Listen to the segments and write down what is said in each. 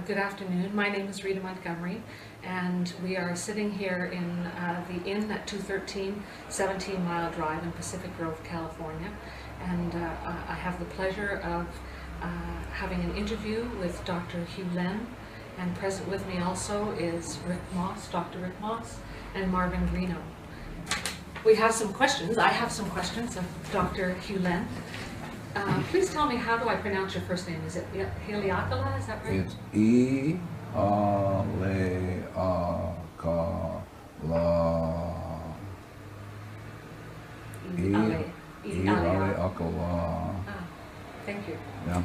Good afternoon. My name is Rita Montgomery, and we are sitting here in the Inn at 213 17 Mile Drive in Pacific Grove, California. And I have the pleasure of having an interview with Dr. Hew Len, and present with me also is Rick Moss, Dr. Rick Moss, and Marvin Greeno. We have some questions. I have some questions of Dr. Hew Len. Please tell me, how do I pronounce your first name? Is it Heliakala? Is that right? It's E-A-Le-A-K-A-L-A. E-A-Le-A-K-A-L-A. Thank you. Yeah.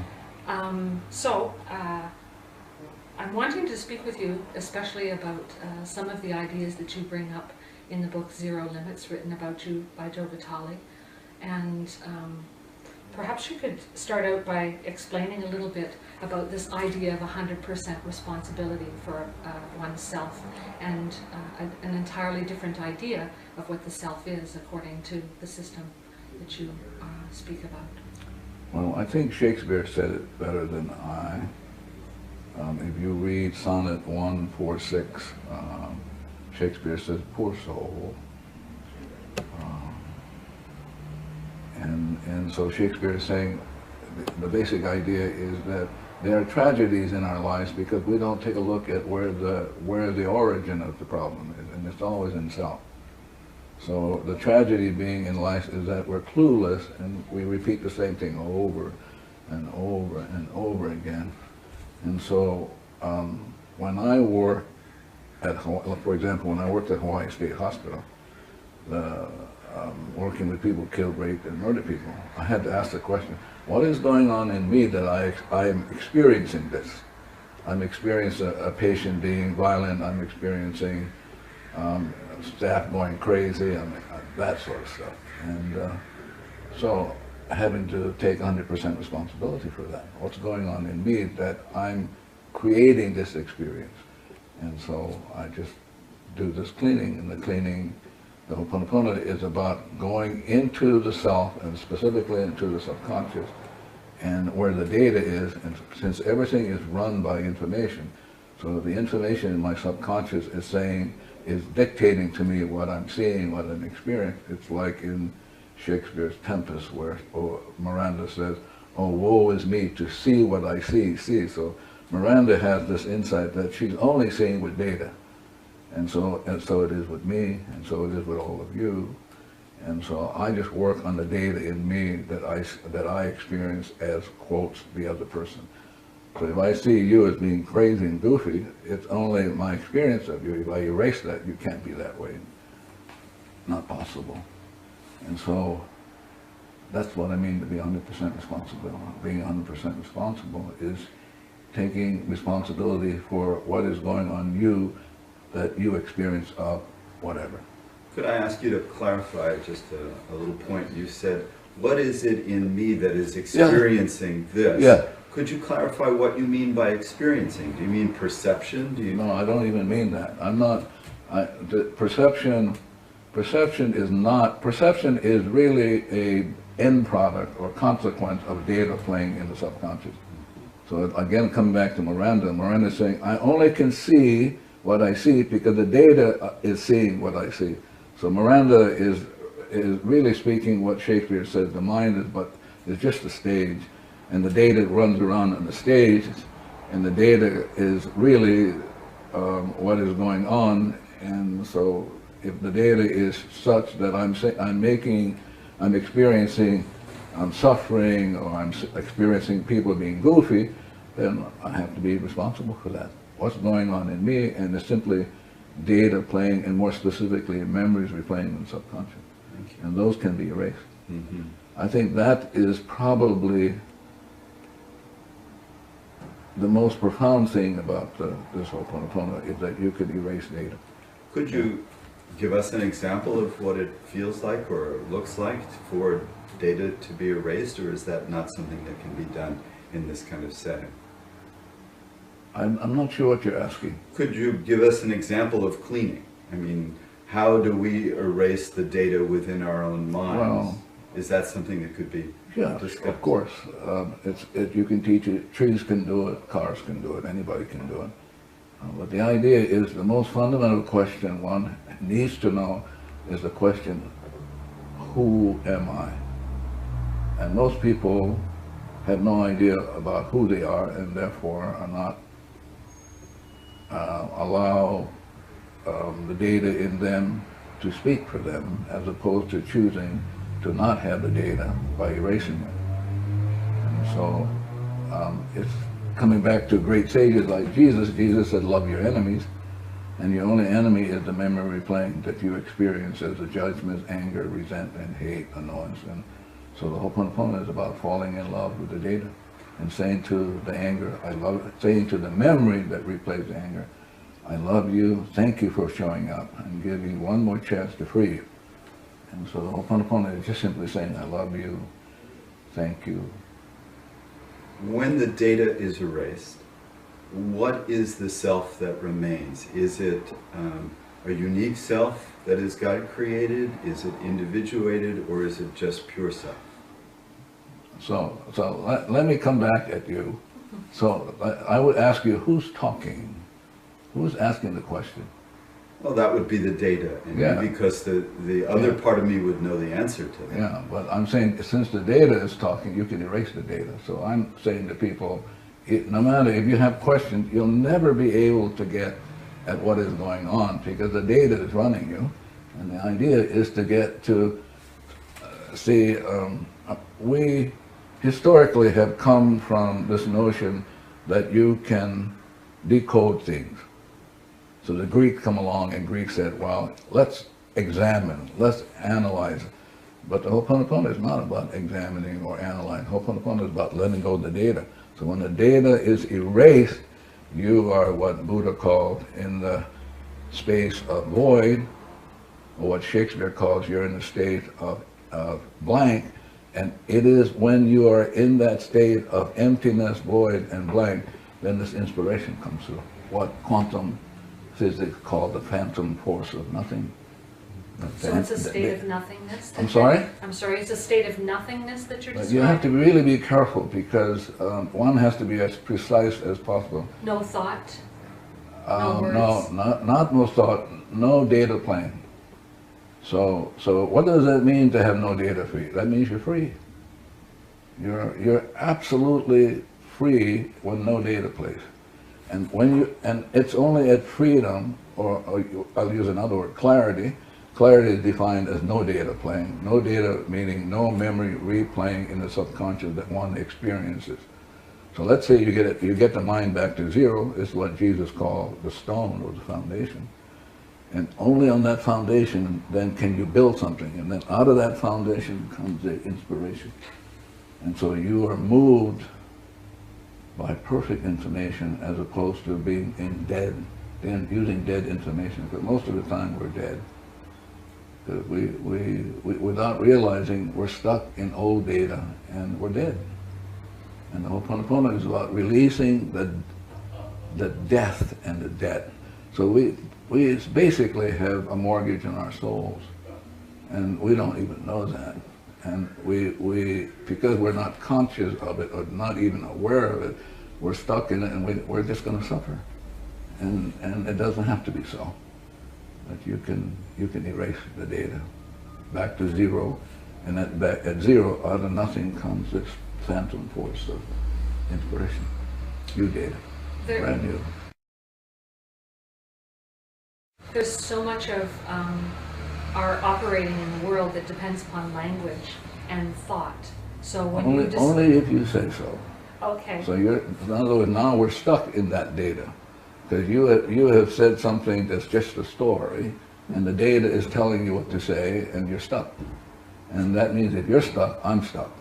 I'm wanting to speak with you especially about some of the ideas that you bring up in the book Zero Limits, written about you by Joe Vitale. And perhaps you could start out by explaining a little bit about this idea of 100% responsibility for oneself, and an entirely different idea of what the self is according to the system that you speak about. Well, I think Shakespeare said it better than I. If you read Sonnet 146, Shakespeare says, "Poor soul." And so Shakespeare is saying the basic idea is that there are tragedies in our lives because we don't take a look at where the origin of the problem is, and it's always in self. So the tragedy being in life is that we're clueless and we repeat the same thing over and over and over again. And so when I work at Hawaii, for example, when I worked at Hawaii State Hospital, working with people killed, raped, and murdered people, I had to ask the question, what is going on in me that I am experiencing this? I'm experiencing a patient being violent, I'm experiencing staff going crazy, that sort of stuff. And so having to take 100% responsibility for that. What's going on in me that I'm creating this experience? And so I just do this cleaning, and the cleaning, the Ho'oponopono is about going into the self, and specifically into the subconscious, and where the data is. And since everything is run by information, so the information in my subconscious is dictating to me what I'm seeing, what I'm experiencing. It's like in Shakespeare's Tempest, where Miranda says, "Oh, woe is me to see what I see." So Miranda has this insight that she's only seeing with data. And so it is with me, and so it is with all of you. And so I just work on the data in me that I experience as, quotes, the other person. So if I see you as being crazy and goofy, it's only my experience of you. If I erase that, you can't be that way. Not possible. And so that's what I mean to be 100% responsible. Being 100% responsible is taking responsibility for what is going on you, that you experience of whatever. Could I ask you to clarify just a little point? You said, what is it in me that is experiencing this? Yeah. Could you clarify what you mean by experiencing? Do you mean perception? No, I don't even mean that. I'm not, perception is really a end product or consequence of data playing in the subconscious. So again, coming back to Miranda is saying, I only can see what I see because the data is seeing what I see. So Miranda is really speaking what Shakespeare says the mind is just a stage, and the data runs around on the stage, and the data is really what is going on. And so if the data is such that I'm experiencing suffering, or I'm experiencing people being goofy, then I have to be responsible for that. What's going on in me, and it's simply data playing, and more specifically memories replaying in the subconscious. And those can be erased. Mm-hmm. I think that is probably the most profound thing about this Ho'oponopono, is that you could erase data. Could you give us an example of what it feels like or looks like for data to be erased, or is that not something that can be done in this kind of setting? I'm not sure what you're asking. Could you give us an example of cleaning? I mean, how do we erase the data within our own minds? Is that something that could be Yeah, discussed? of course. You can teach it. Trees can do it. Cars can do it. Anybody can do it. But the idea is the most fundamental question one needs to know is the question, who am I? And most people have no idea about who they are and therefore are not allow the data in them to speak for them, as opposed to choosing to not have the data by erasing it. And so it's coming back to great sages like Jesus. Jesus said, love your enemies, and your only enemy is the memory plane that you experience as the judgments, anger, resentment, hate, annoyance. And so the Ho'oponopono is about falling in love with the data and saying to the anger, I love it, saying to the memory that replays the anger, I love you, thank you for showing up, and give you one more chance to free you. And so the Ho'oponopono is just simply saying, I love you, thank you. When the data is erased, what is the self that remains? Is it a unique self that is God created? Is it individuated, or is it just pure self? So let me come back at you. So I would ask you, who's talking? Who's asking the question? Well, that would be the data, and Yeah. because the other part of me would know the answer to that. Yeah, but I'm saying since the data is talking, you can erase the data. So I'm saying to people, no matter if you have questions, you'll never be able to get at what is going on because the data is running you. And the idea is to get to see, we historically have come from this notion that you can decode things. So the Greeks come along and Greeks said, well, let's examine, let's analyze. But the Ho'oponopono is not about examining or analyzing. Ho'oponopono is about letting go of the data. So when the data is erased, you are what Buddha called in the space of void, or what Shakespeare calls you're in the state of blank. And it is when you are in that state of emptiness, void, and blank, then this inspiration comes through. What quantum physics called the phantom force of nothing. So it's a state of nothingness? I'm sorry? I'm sorry, it's a state of nothingness that you're But describing? you have to really be careful because one has to be as precise as possible. No thought? No words? No, not no thought, no data plane. So what does that mean to have no data free? That means you're free. You're absolutely free when no data plays. And it's only at freedom, or I'll use another word, clarity. Clarity is defined as no data playing. No data meaning no memory replaying in the subconscious that one experiences. So let's say you get the mind back to zero, is what Jesus called the stone or the foundation. And only on that foundation then can you build something. And then out of that foundation comes the inspiration. And so you are moved by perfect information as opposed to being using dead information. Because most of the time we're dead. Because we without realizing we're stuck in old data and we're dead. And the Ho'oponopono is about releasing the death and the debt. So we basically have a mortgage on our souls, and we don't even know that. And because we're not conscious of it or not even aware of it, we're stuck in it, and we're just going to suffer. And it doesn't have to be so. But you can erase the data back to zero, and at zero, out of nothing comes this phantom force of inspiration. New data, brand new. There's so much of our operating in the world that depends upon language and thought. So when you just... Only if you say so. Okay. So in other words, now we're stuck in that data. Because you have said something that's just a story, and the data is telling you what to say, and you're stuck. And that means if you're stuck, I'm stuck.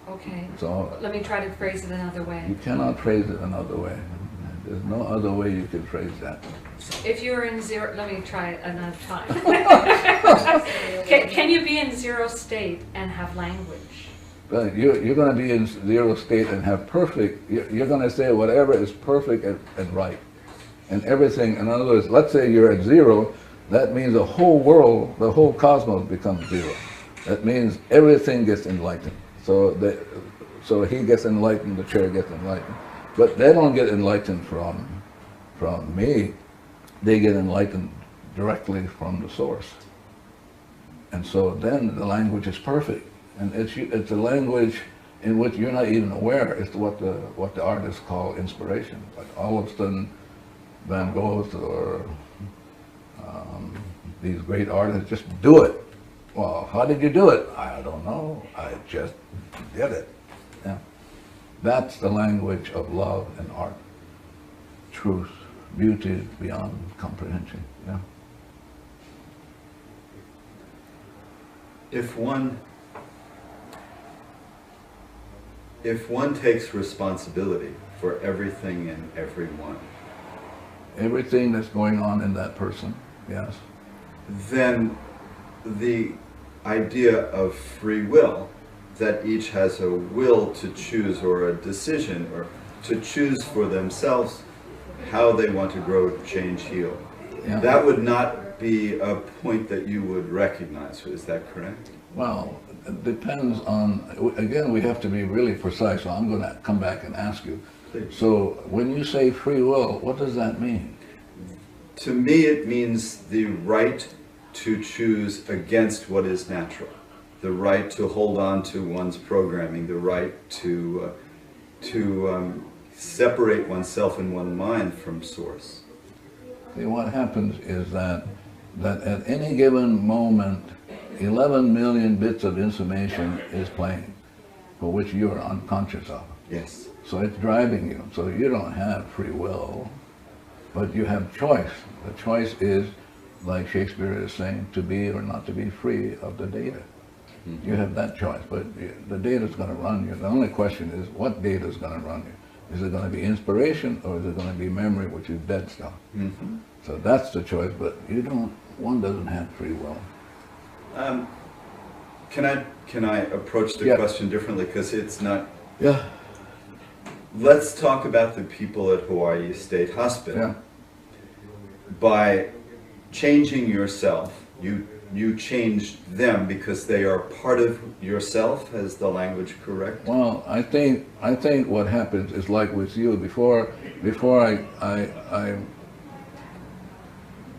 Okay. So let me try to phrase it another way. You cannot phrase it another way. There's no other way you can phrase that. If you're in zero, let me try it another time. Can you be in zero state and have language? But you're going to be in zero state and have perfect, you're going to say whatever is perfect and right. And everything, in other words, let's say you're at zero, that means the whole world, the whole cosmos becomes zero. That means everything gets enlightened. So he gets enlightened, the chair gets enlightened. But they don't get enlightened from me. They get enlightened directly from the source. And so then the language is perfect. And it's a language in which you're not even aware. It's what the artists call inspiration. Like all of a sudden, Van Gogh or these great artists just do it. Well, how did you do it? I don't know. I just did it. Yeah. That's the language of love and art. Truth, beauty beyond comprehension. Yeah. If one takes responsibility for everything and everyone, everything that's going on in that person, yes, then the idea of free will, that each has a will to choose or a decision or to choose for themselves how they want to grow, change, heal, yeah. That would not be a point that you would recognize. Is that correct? Well, it depends on, again, we have to be really precise, so I'm going to come back and ask you. Please. So when you say free will, what does that mean? To me, it means the right to choose against what is natural, the right to hold on to one's programming, the right to separate oneself and one mind from source. See, what happens is that at any given moment, 11 million bits of information is playing, for which you are unconscious of. Yes. So it's driving you. So you don't have free will, but you have choice. The choice is, like Shakespeare is saying, to be or not to be free of the data. Mm-hmm. You have that choice, but the data is going to run you. The only question is, what data is going to run you? Is it going to be inspiration, or is it going to be memory, which is dead stuff? Mm-hmm. So that's the choice, but one doesn't have free will. Can I approach the question differently, because it's not... Yeah. Let's talk about the people at Hawaii State Hospital. Yeah. By changing yourself, you changed them because they are part of yourself. Is the language correct? Well, I think what happens is like with you. Before I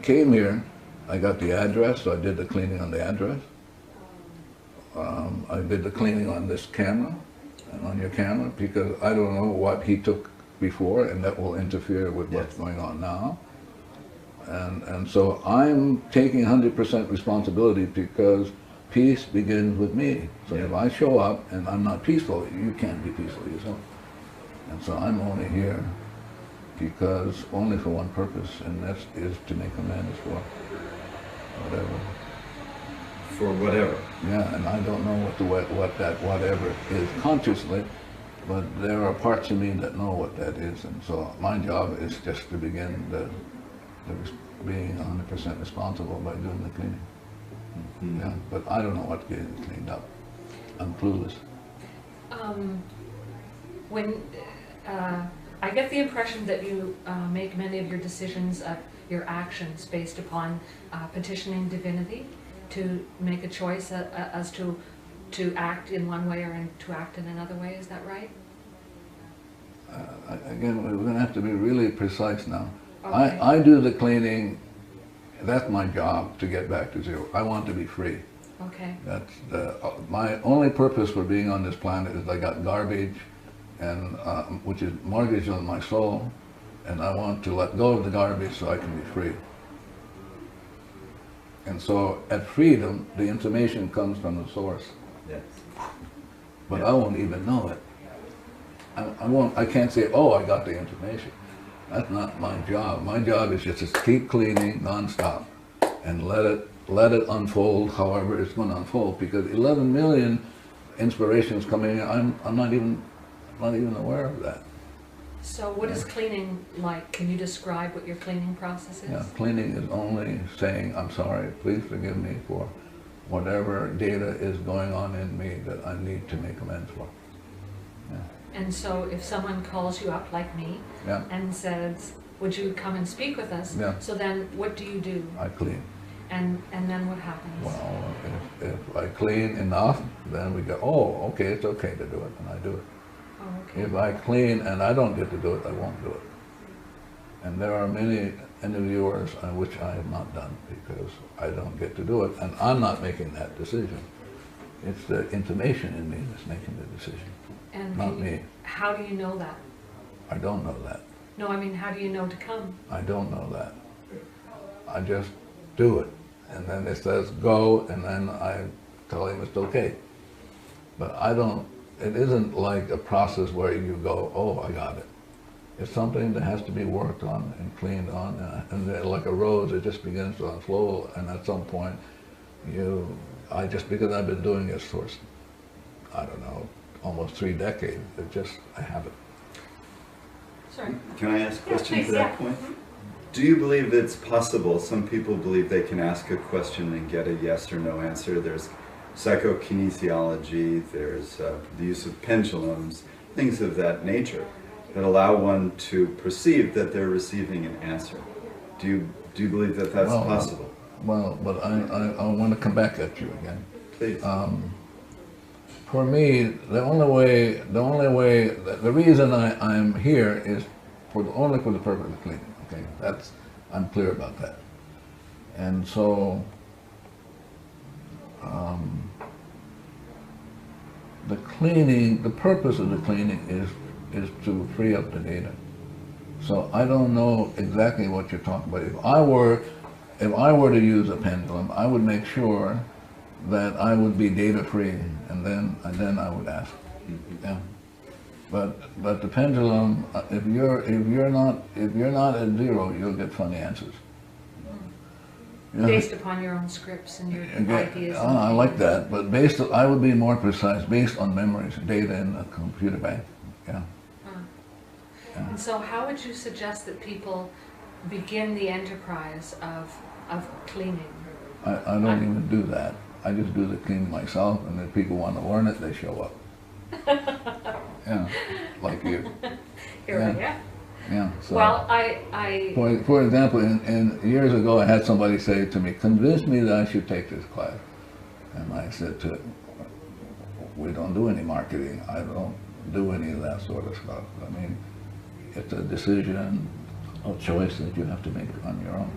came here, I got the address, so I did the cleaning on the address. I did the cleaning on this camera, and on your camera, because I don't know what he took before, and that will interfere with what's going on now. And so I'm taking 100% responsibility, because peace begins with me. So if I show up and I'm not peaceful, you can't be peaceful yourself. And so I'm only here because only for one purpose, and that is to make amends for whatever. For whatever. Yeah, and I don't know what that whatever is consciously, but there are parts of me that know what that is, and so my job is just to begin being 100% responsible by doing the cleaning. Mm-hmm. Yeah, but I don't know what's getting cleaned up. I'm clueless. I get the impression that you make many of your decisions, your actions, based upon petitioning divinity to make a choice as to act in one way or to act in another way. Is that right? Again, we're going to have to be really precise now. Okay. I do the cleaning. That's my job, to get back to zero. I want to be free. Okay. That's my only purpose for being on this planet is I got garbage, and which is mortgage on my soul, and I want to let go of the garbage so I can be free. And so at freedom, the information comes from the source. Yes. But I won't even know it. I can't say, oh, I got the information. That's not my job. My job is just to keep cleaning nonstop and let it unfold however it's going to unfold, because 11 million inspirations coming in, I'm not even aware of that. So what is cleaning like? Can you describe what your cleaning process is? Yeah, cleaning is only saying, I'm sorry, please forgive me for whatever data is going on in me that I need to make amends for. Yeah. And so if someone calls you up like me and says, would you come and speak with us? Yeah. So then what do you do? I clean. And then what happens? Well, if I clean enough, then we go, oh, okay, it's okay to do it, and I do it. Oh, okay. If I clean and I don't get to do it, I won't do it. And there are many interviewers which I have not done because I don't get to do it, and I'm not making that decision. It's the intimation in me that's making the decision, And not me. how do you know that? I don't know that. No, I mean, how do you know to come? I don't know that. I just do it. And then it says go, and then I tell him it's okay. But I don't, it isn't like a process where you go, oh, I got it. It's something that has to be worked on and cleaned on, and then like a rose, it just begins to unfold, and at some point, because I've been doing this for, I don't know, almost 3 decades, I have it. Sorry. Can I ask a question please, to that point? Do you believe it's possible? Some people believe they can ask a question and get a yes or no answer. There's psychokinesiology, there's the use of pendulums, things of that nature that allow one to perceive that they're receiving an answer. Do you believe that that's possible? Well, but I want to come back at you again. Please. For me, the reason I'm here is only for the purpose of cleaning. Okay, I'm clear about that. And so, the purpose of the cleaning is to free up the data. So I don't know exactly what you're talking about. If I were to use a pendulum, I would make sure that I would be data free, and then I would ask. Yeah. But the pendulum, if you're not at zero, you'll get funny answers. Yeah. Based upon your own scripts and your ideas. I like that, but I would be more precise, based on memories, data in a computer bank. Yeah. Yeah. And so how would you suggest that people begin the enterprise of cleaning? I don't even do that. I just do the cleaning myself, and if people want to learn it, they show up. Yeah, like you. Here I am. Yeah. So, well, for example, in years ago, I had somebody say to me, "Convince me that I should take this class," and I said to him, "We don't do any marketing. I don't do any of that sort of stuff. I mean, it's a decision, a choice that you have to make on your own.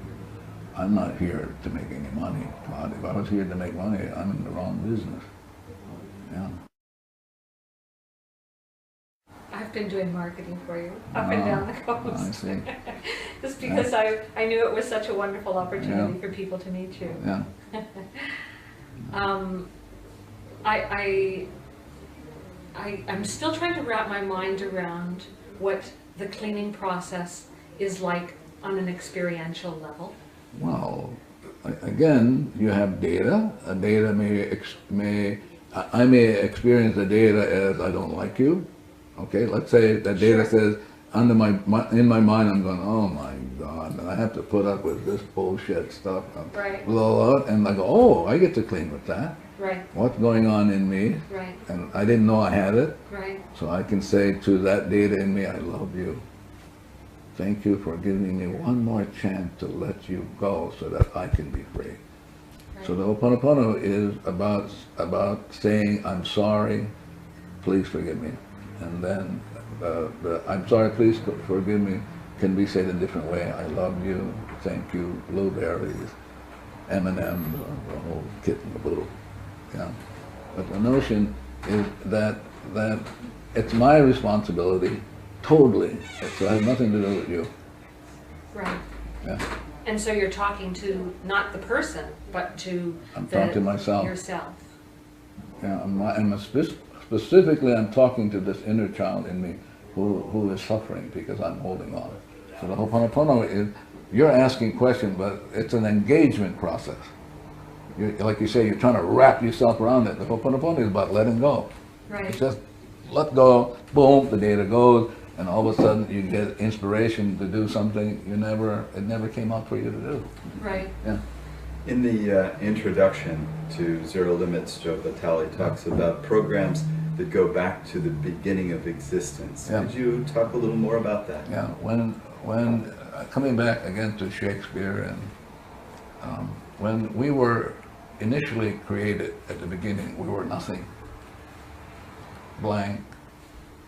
I'm not here to make any money. God, if I was here to make money, I'm in the wrong business." Yeah. I've been doing marketing for you up and down the coast. I see. Just because I knew it was such a wonderful opportunity for people to meet you. Yeah. I'm still trying to wrap my mind around what the cleaning process is like on an experiential level. Well, again, you have data. Data I may experience the data as I don't like you. Okay, let's say that data says, in my mind, I'm going, oh my God, and I have to put up with this bullshit stuff. Right. Blah, blah, and I go, oh, I get to clean with that. Right. What's going on in me? Right. And I didn't know I had it. Right. So I can say to that data in me, I love you. Thank you for giving me one more chance to let you go so that I can be free. Right. So the Ho'oponopono is about saying, I'm sorry, please forgive me. And then the I'm sorry, please forgive me can be said in a different way. I love you, thank you, blueberries, M&Ms, the whole kit and caboodle. Yeah. But the notion is that it's my responsibility, totally. It has nothing to do with you. Right. Yeah. And so you're talking to not the person, but to I'm talking to myself. Yourself. Yeah. Specifically, I'm talking to this inner child in me who is suffering because I'm holding on. So the Ho'oponopono is, you're asking questions, but it's an engagement process. Like you say, you're trying to wrap yourself around it. The Ho'oponopono is about letting go. Right. It's just let go, boom, the data goes, and all of a sudden you get inspiration to do something it never came out for you to do. Right. Yeah. In the introduction to Zero Limits, Joe Vitale talks about programs that go back to the beginning of existence. Yeah. Could you talk a little more about that? Yeah. When coming back again to Shakespeare When we were initially created at the beginning, we were nothing. Blank,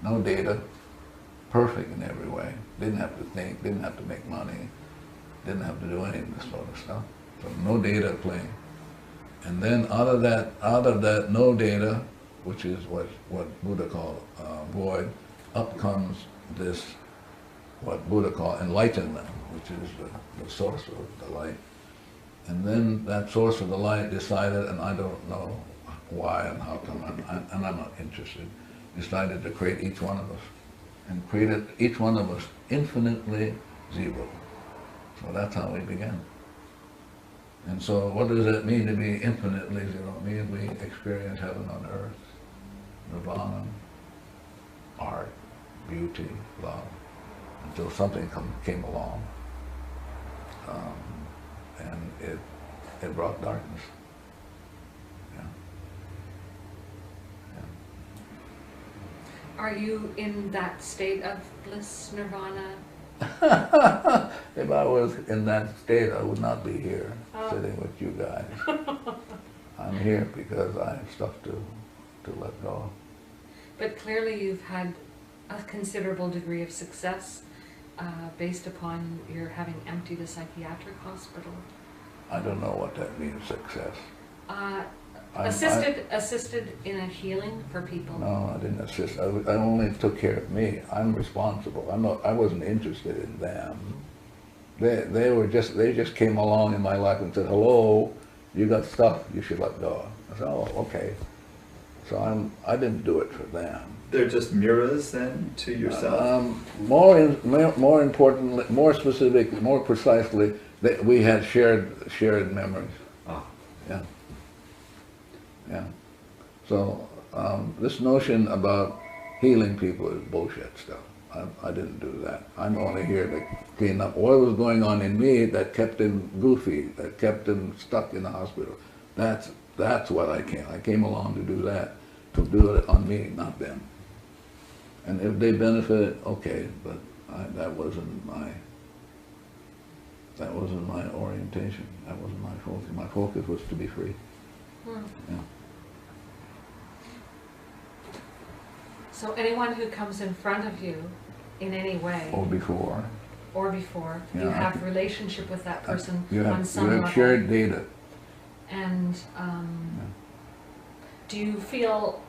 no data, perfect in every way. Didn't have to think, didn't have to make money, didn't have to do any of this sort of stuff. So no data playing. And then out of that no data, which is what Buddha called void, up comes this, what Buddha called enlightenment, which is the source of the light. And then that source of the light decided, and I don't know why and how come, and I'm not interested, decided to create each one of us, and created each one of us infinitely zero. So that's how we began. And so what does it mean to be infinitely zero? It means we experience heaven on earth, nirvana, art, beauty, love, until something came along, and it brought darkness. Yeah. Yeah. Are you in that state of bliss, nirvana? If I was in that state, I would not be here sitting with you guys. I'm here because I have stuff to let go. But clearly you've had a considerable degree of success based upon your having emptied a psychiatric hospital. I don't know what that means, success. Assisted in a healing for people. No, I didn't assist. I only took care of me. I'm responsible. I wasn't interested in them. They just came along in my life and said, hello, you got stuff you should let go. I said, oh, okay. So I didn't do it for them. They're just mirrors then to yourself? More importantly, more specifically, more precisely, that we had shared memories. Ah. Yeah. Yeah. So this notion about healing people is bullshit stuff. I didn't do that. I'm only here to clean up what was going on in me that kept him goofy, that kept him stuck in the hospital. That's what I came. I came along to do that, to do it on me, not them. And if they benefit, okay, but that wasn't my orientation. That wasn't my focus. My focus was to be free. Yeah. So anyone who comes in front of you in any way, Or before. you Yeah, have relationship with that person You on have some level. shared data. And do you feel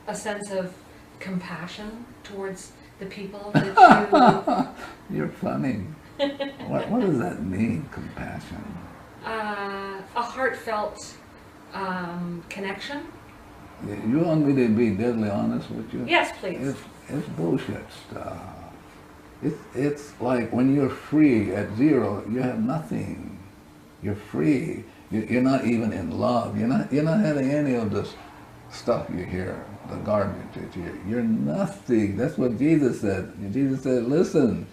a sense of compassion towards the people that you... You're funny. What does that mean, compassion? A heartfelt connection? You want me to be deadly honest with you? Yes, please. It's bullshit stuff. It's like when you're free at zero, you have nothing. You're free. You're not even in love. You're not having any of this stuff you hear, the garbage that you hear. You're nothing. That's what Jesus said. Jesus said, listen,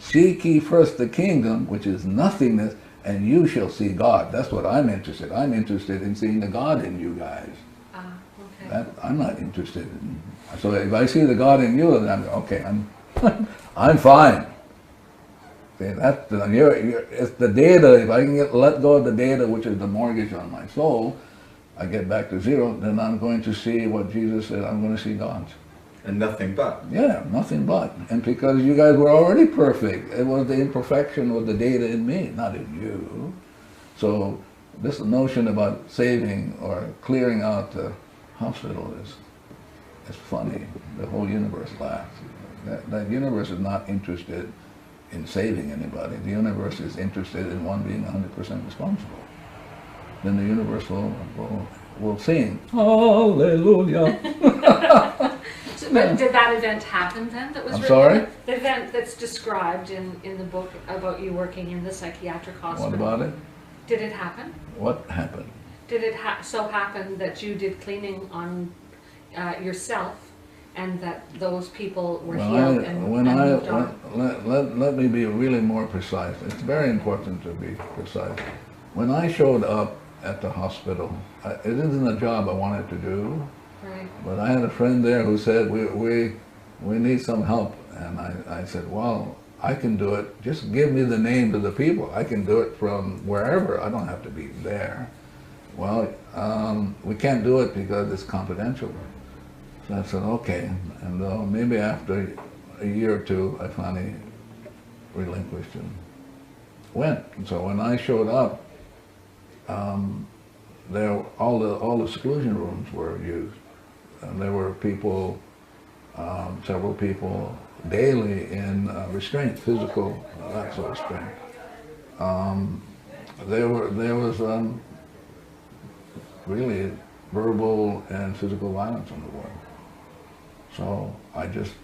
seek ye first the kingdom, which is nothingness, and you shall see God. That's what I'm interested. I'm interested in seeing the God in you guys. Okay. I'm not interested in. So if I see the God in you, then I'm okay. I'm fine. See, it's the data. If I can let go of the data, which is the mortgage on my soul, I get back to zero. Then I'm going to see what Jesus said. I'm going to see God. And nothing but. Yeah, nothing but. And because you guys were already perfect, it was the imperfection of the data in me, not in you. So this notion about saving or clearing out the hospital is funny. The whole universe laughs. That universe is not interested in saving anybody. The universe is interested in one being 100% responsible. Then the universe will sing, Hallelujah. But did that event happen then? That was I'm sorry? The event that's described in the book about you working in the psychiatric hospital. What about it? Did it happen? What happened? Did it so happen that you did cleaning on yourself and that those people were healed and moved on? Let me be really more precise. It's very important to be precise. When I showed up at the hospital, it isn't a job I wanted to do. Right. But I had a friend there who said, we need some help. And I said, well, I can do it. Just give me the names of the people. I can do it from wherever. I don't have to be there. Well, we can't do it because it's confidential. So I said, okay. And maybe after a year or two, I finally relinquished and went. And so when I showed up, all the seclusion rooms were used. And there were people, several people daily in restraint, physical, that sort of restraint. There was really verbal and physical violence on the ward. So I just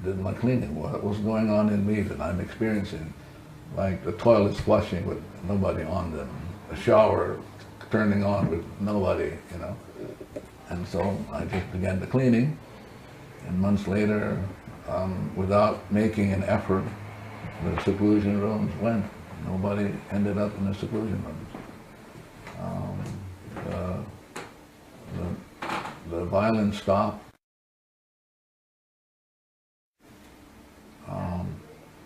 did my cleaning. What was going on in me that I'm experiencing? Like the toilets flushing with nobody on them, a shower turning on with nobody, you know. And so I just began the cleaning, and months later, without making an effort, the seclusion rooms went. Nobody ended up in the seclusion rooms. The violence stopped.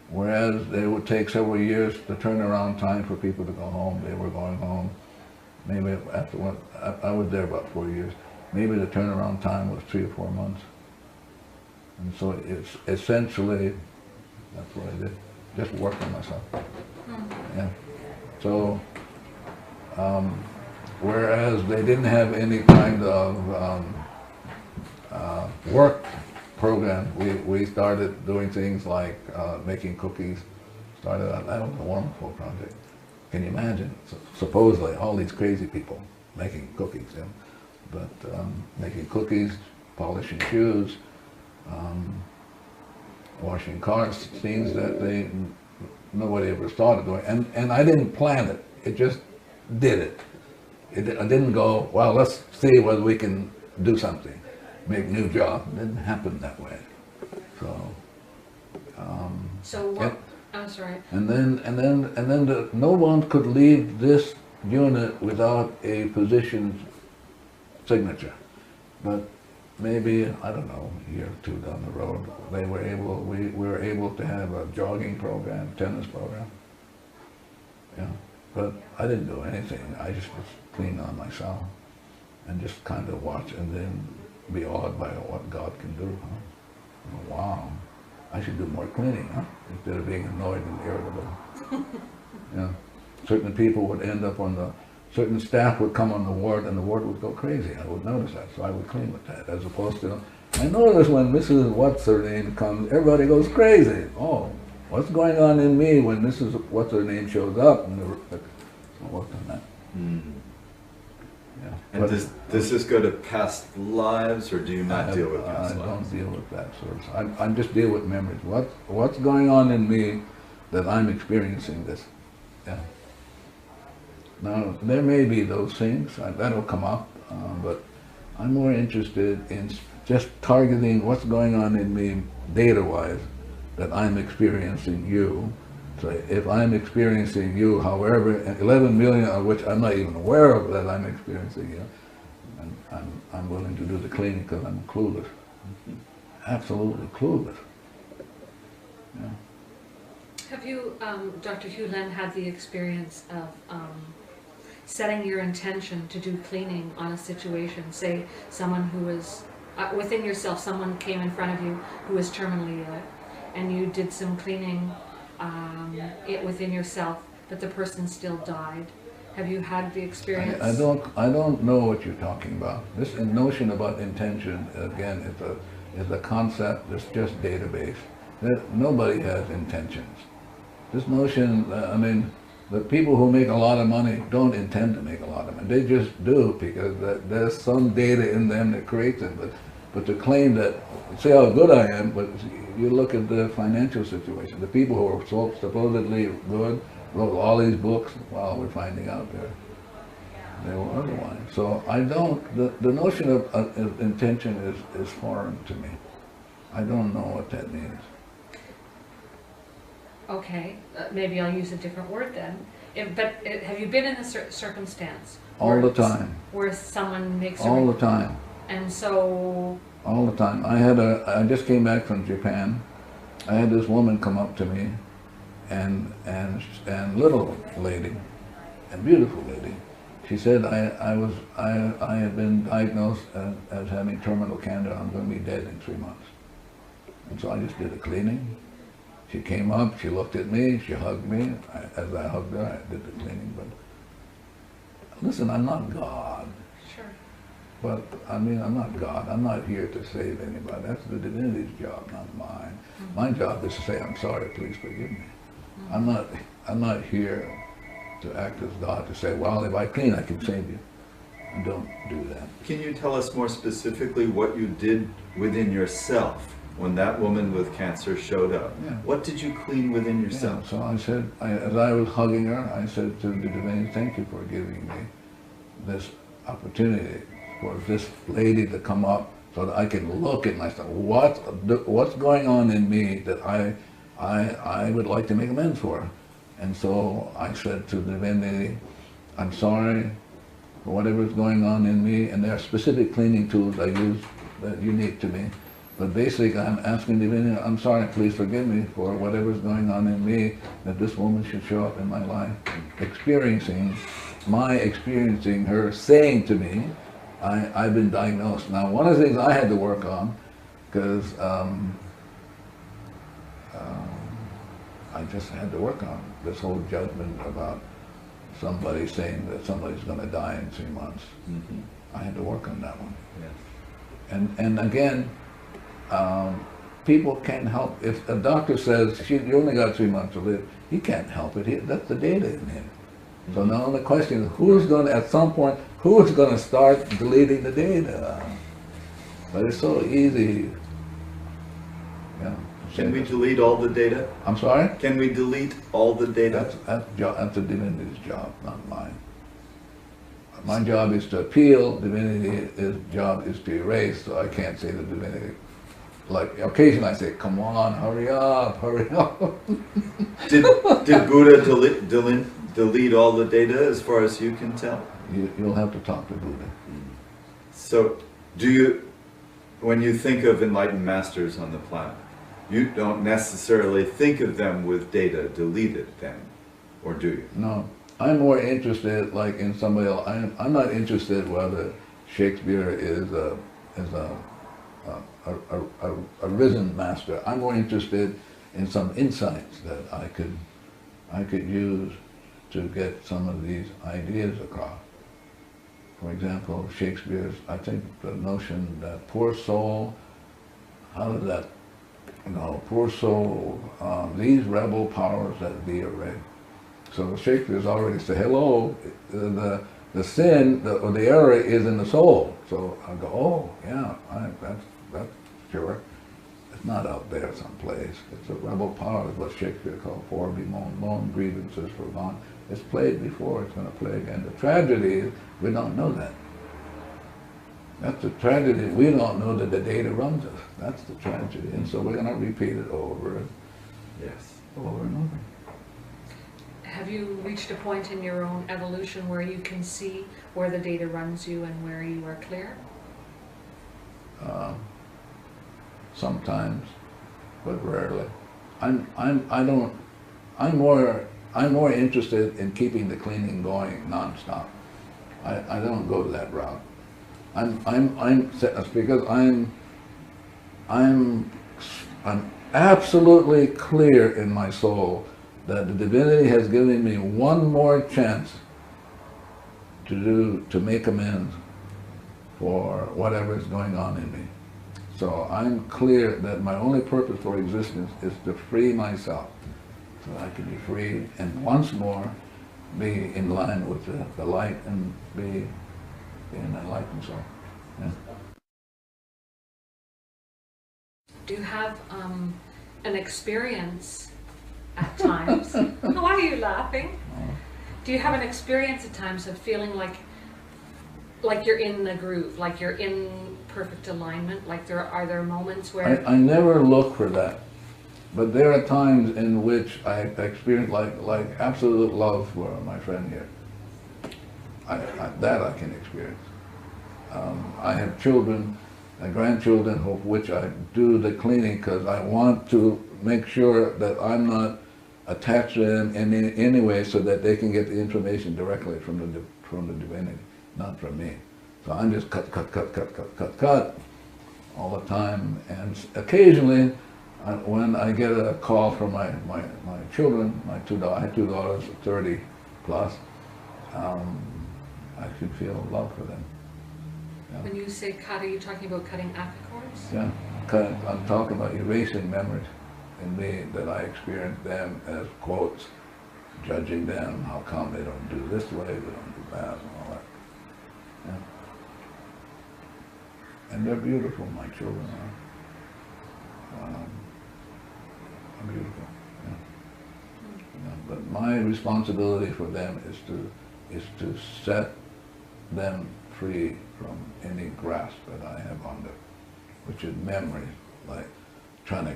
Whereas it would take several years to turn around time for people to go home, they were going home. Maybe after one, I was there about 4 years. Maybe the turnaround time was 3 or 4 months. And so it's essentially, that's what I did, just work on myself. Yeah. So, whereas they didn't have any kind of work program, we started doing things like making cookies. Started out, that was a wonderful project. Can you imagine? Supposedly all these crazy people making cookies, you know? But making cookies, polishing shoes, washing cars, things that nobody ever thought of doing. And I didn't plan it, it just did it. I didn't go, well, let's see whether we can do something, make a new job. It didn't happen that way. So what? Yeah. I'm sorry. And then no one could leave this unit without a physician's signature. But maybe, I don't know, a year or two down the road, we were able to have a jogging program, tennis program. Yeah. But I didn't do anything. I just was clean on myself and just kind of watch and then be awed by what God can do. Huh? Wow, I should do more cleaning, huh? Instead of being annoyed and irritable. Yeah. Certain people would end up certain staff would come on the ward and the ward would go crazy. I would notice that, so I would clean with that, as opposed to, I notice when Mrs. What's-Her-Name comes, everybody goes crazy. Oh, what's going on in me when Mrs. What's-Her-Name shows up? And I worked on that. Mm. Yeah. And does this go to past lives, or do you not deal with past lives? I don't deal with that sort of stuff. I just deal with memories. What's going on in me that I'm experiencing this? Yeah. Now, there may be those things, that'll come up, but I'm more interested in just targeting what's going on in me data-wise that I'm experiencing you. So if I'm experiencing you, however, 11 million of which I'm not even aware of that I'm experiencing you, and I'm willing to do the cleaning because I'm clueless. Absolutely clueless. Yeah. Have you, Dr. Hew Len, had the experience of setting your intention to do cleaning on a situation? Say someone who is, within yourself, someone came in front of you who was terminally ill, and you did some cleaning within yourself, but the person still died. Have you had the experience? I don't know what you're talking about. This notion about intention, again, is a concept that's just database. Nobody has intentions. This notion, I mean, the people who make a lot of money don't intend to make a lot of money. They just do because there's some data in them that creates it. But to claim that, see how good I am, but you look at the financial situation. The people who are supposedly good wrote all these books. Well, we're finding out they were otherwise. So I don't, the notion of intention is foreign to me. I don't know what that means. Okay, maybe I'll use a different word then. Have you been in a circumstance? All the time. Where someone makes all the time. And so... All the time. I just came back from Japan, I had this woman come up to me, and little lady, and beautiful lady. She said I had been diagnosed as having terminal cancer. I'm going to be dead in 3 months. And so I just did a cleaning. She came up, she looked at me, she hugged me. As I hugged her, I did the cleaning. But listen, I'm not God. Sure. But I mean, I'm not God. I'm not here to save anybody. That's the divinity's job, not mine. Mm-hmm. My job is to say, I'm sorry, please forgive me. Mm-hmm. I'm not here to act as God, to say, well, if I clean, I can save you. And don't do that. Can you tell us more specifically what you did within yourself when that woman with cancer showed up? Yeah. What did you clean within yourself? Yeah, so I said, as I was hugging her, I said to the divinity, thank you for giving me this opportunity for this lady to come up so that I can look at myself. What's going on in me that I would like to make amends for? And so I said to the divinity, I'm sorry for whatever's going on in me, and there are specific cleaning tools I use that are unique to me. But basically I'm asking divinity, I'm sorry, please forgive me for whatever's going on in me, that this woman should show up in my life, experiencing her saying to me, I've been diagnosed. Now, one of the things I had to work on, because I just had to work on this whole judgment about somebody saying that somebody's going to die in 3 months. Mm-hmm. I had to work on that one. Yes. And again, people can't help. If a doctor says you only got 3 months to live, he can't help it. That's the data in him. Mm-hmm. So now the question is, who's going to, at some point, who is going to start deleting the data? But it's so easy. Yeah. Can we delete all the data? I'm sorry? Can we delete all the data? That's the divinity's job, not mine. My job is to appeal, divinity's job is to erase, so I can't say to divinity. Like, occasionally I say, come on, hurry up, hurry up. Did Buddha delete all the data as far as you can tell? You'll have to talk to Buddha. So, when you think of enlightened masters on the planet, you don't necessarily think of them with data deleted then, or do you? No, I'm more interested, like in somebody else. I'm not interested whether Shakespeare is a risen master. I'm more interested in some insights that I could use to get some of these ideas across. For example, Shakespeare's, I think the notion that poor soul, how does that, poor soul, these rebel powers that thee array. So Shakespeare's already said, hello, the sin, or the error is in the soul. So I go, oh, yeah, that's sure. It's not out there someplace. It's a rebel power, is what Shakespeare called for, bemoan grievances for gone. It's played before, it's going to play again. The tragedy is, we don't know that. That's the tragedy. We don't know that the data runs us. That's the tragedy. And so we're going to repeat it over and over. Have you reached a point in your own evolution where you can see where the data runs you and where you are clear? Sometimes, but rarely. I'm more interested in keeping the cleaning going nonstop. I don't go that route. Because I'm absolutely clear in my soul that the divinity has given me one more chance to make amends for whatever is going on in me. So I'm clear that my only purpose for existence is to free myself, so I can be free and once more be in line with the light and be an enlightened soul. Yeah. Do you have an experience at times? Why are you laughing? Do you have an experience at times of feeling like you're in the groove, like you're in perfect alignment? Like are there moments where... I never look for that. But there are times in which I experience like absolute love for my friend here. That I can experience. I have children, grandchildren, of which I do the cleaning because I want to make sure that I'm not attached to them in any way so that they can get the information directly from the divinity, not from me. So I'm just cut all the time, and occasionally when I get a call from my children, I had two daughters, 30 plus, I should feel love for them. Yeah. When you say cut, are you talking about cutting apicords? Yeah, I'm talking about erasing memories in me that I experience them as quotes, judging them, how come they don't do this way, they don't do that, and all that. Yeah. And they're beautiful, my children are. Beautiful. Yeah. Yeah. But my responsibility for them is to set them free from any grasp that I have on them, which is memory, like trying to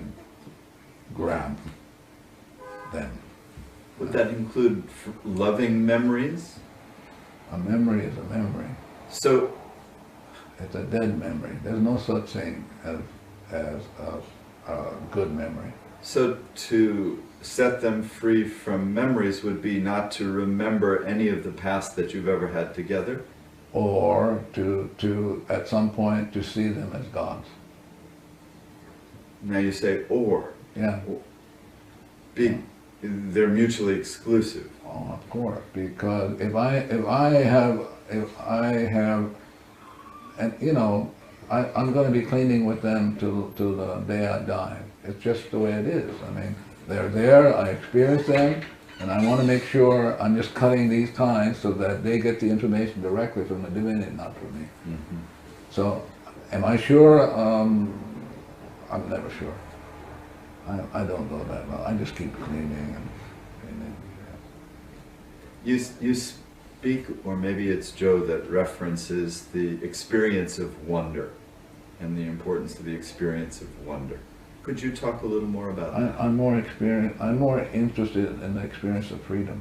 grab them. Would that include loving memories? A memory is a memory. So it's a dead memory. There's no such thing as a good memory. So to set them free from memories would be not to remember any of the past that you've ever had together? Or to at some point to see them as gods. Now you say or. Yeah. They're mutually exclusive. Oh, of course, because if I have, and you know, I'm going to be cleaning with them till the day I die. It's just the way it is. I mean, they're there, I experience them, and I want to make sure I'm just cutting these ties so that they get the information directly from the divinity, not from me. Mm-hmm. So, am I sure? I'm never sure. I don't know that well. I just keep cleaning and cleaning. Yeah. You speak, or maybe it's Joe that references the experience of wonder and the importance of the experience of wonder. Could you talk a little more about that? I'm more interested in the experience of freedom.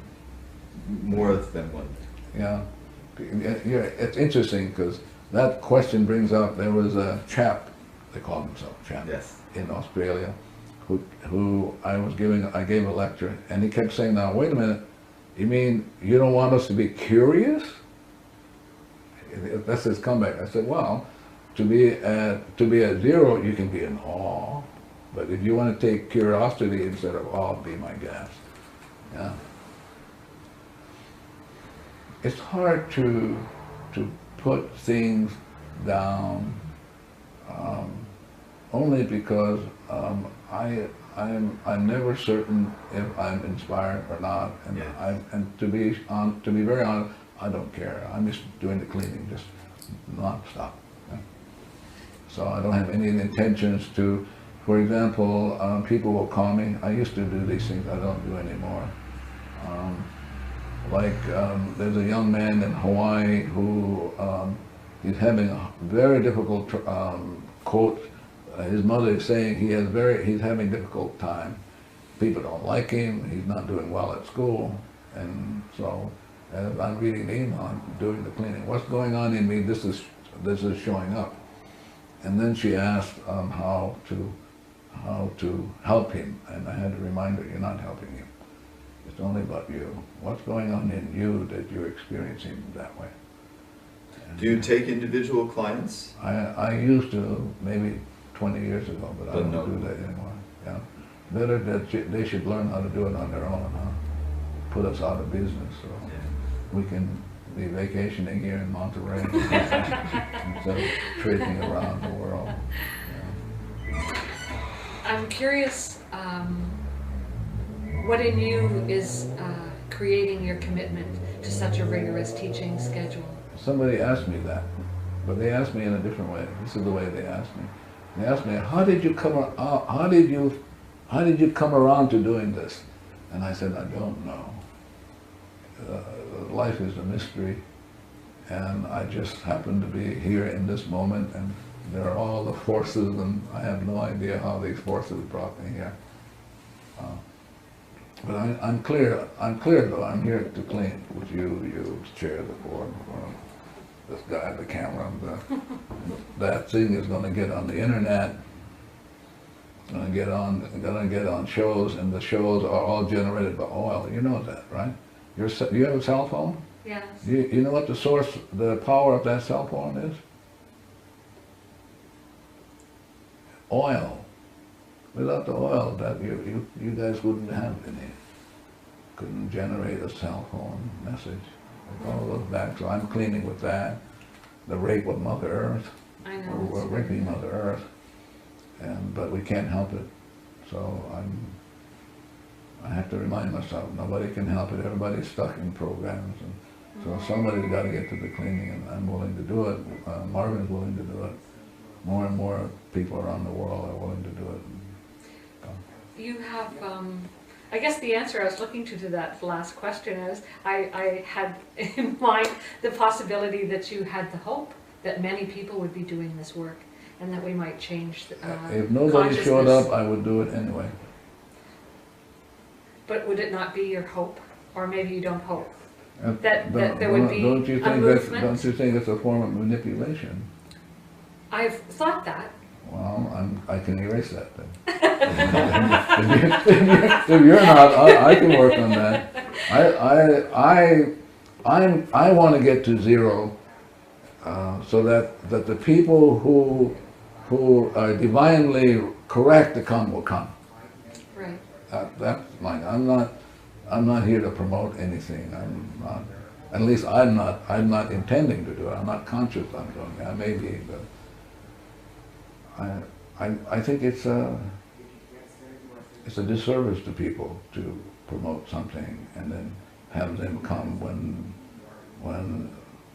More than wonder. Yeah. Yeah, it's interesting because that question brings up, there was a chap, they called himself chap, Yes. in Australia, who I gave a lecture, and he kept saying, now wait a minute, you mean you don't want us to be curious? That's his comeback. I said, well, to be at zero, you can be in awe. But if you want to take curiosity instead of awe, be my guest. Yeah. It's hard to put things down only because I'm never certain if I'm inspired or not, and Yeah. and to be very honest, I don't care. I'm just doing the cleaning, just non-stop. Yeah. So I don't have any intentions to. For example, people will call me. I used to do these things. I don't do anymore. There's a young man in Hawaii who he's having a very difficult quote. His mother is saying he's having a difficult time. People don't like him. He's not doing well at school, and so as I'm reading the email, I'm doing the cleaning. What's going on in me? This is showing up. And then she asked how to help him, and I had to remind her, you're not helping him. It's only about you. What's going on in you that you're experiencing that way? And Do you take individual clients? I used to, maybe 20 years ago, but I don't do that anymore. Yeah. Better that they should learn how to do it on their own, huh? Put us out of business, so we can be vacationing here in Monterey instead of trading around the world. Yeah. I'm curious, what in you is creating your commitment to such a rigorous teaching schedule? Somebody asked me that, but they asked me in a different way. This is the way they asked me. They asked me, how did you come around to doing this? And I said, I don't know. Life is a mystery, and I just happen to be here in this moment, and there are all the forces, and I have no idea how these forces brought me here. But I'm clear though. I'm here to clean with you chair the board. This guy, the camera, that thing is going to get on the internet, gonna get on shows, and the shows are all generated by oil. You know that, right? You have a cell phone? Yes. You know what the source, the power of that cell phone is? Oil. Without the oil, that you guys wouldn't have any. Couldn't generate a cell phone message. It all goes back. So I'm cleaning with that. The rape of Mother Earth. I know. We're raping Mother Earth, but we can't help it. So I have to remind myself, nobody can help it. Everybody's stuck in programs, and so somebody's got to get to the cleaning, and I'm willing to do it. Marvin's willing to do it. More and more people around the world are willing to do it. You have, I guess the answer I was looking to that last question is, I had in mind the possibility that you had the hope that many people would be doing this work, and that we might change if nobody showed up, I would do it anyway. But would it not be your hope? Or maybe you don't hope? That That there would be don't you a think movement? Don't you think it's a form of manipulation? I've thought that. Well, I can erase that then. If you're not, I can work on that. I want to get to zero, so that the people who are divinely correct to come will come. Right. That's mine. I'm not here to promote anything. I'm not. At least I'm not intending to do it. I'm not conscious I'm doing it. I may be, but I think it's a disservice to people to promote something and then have them come when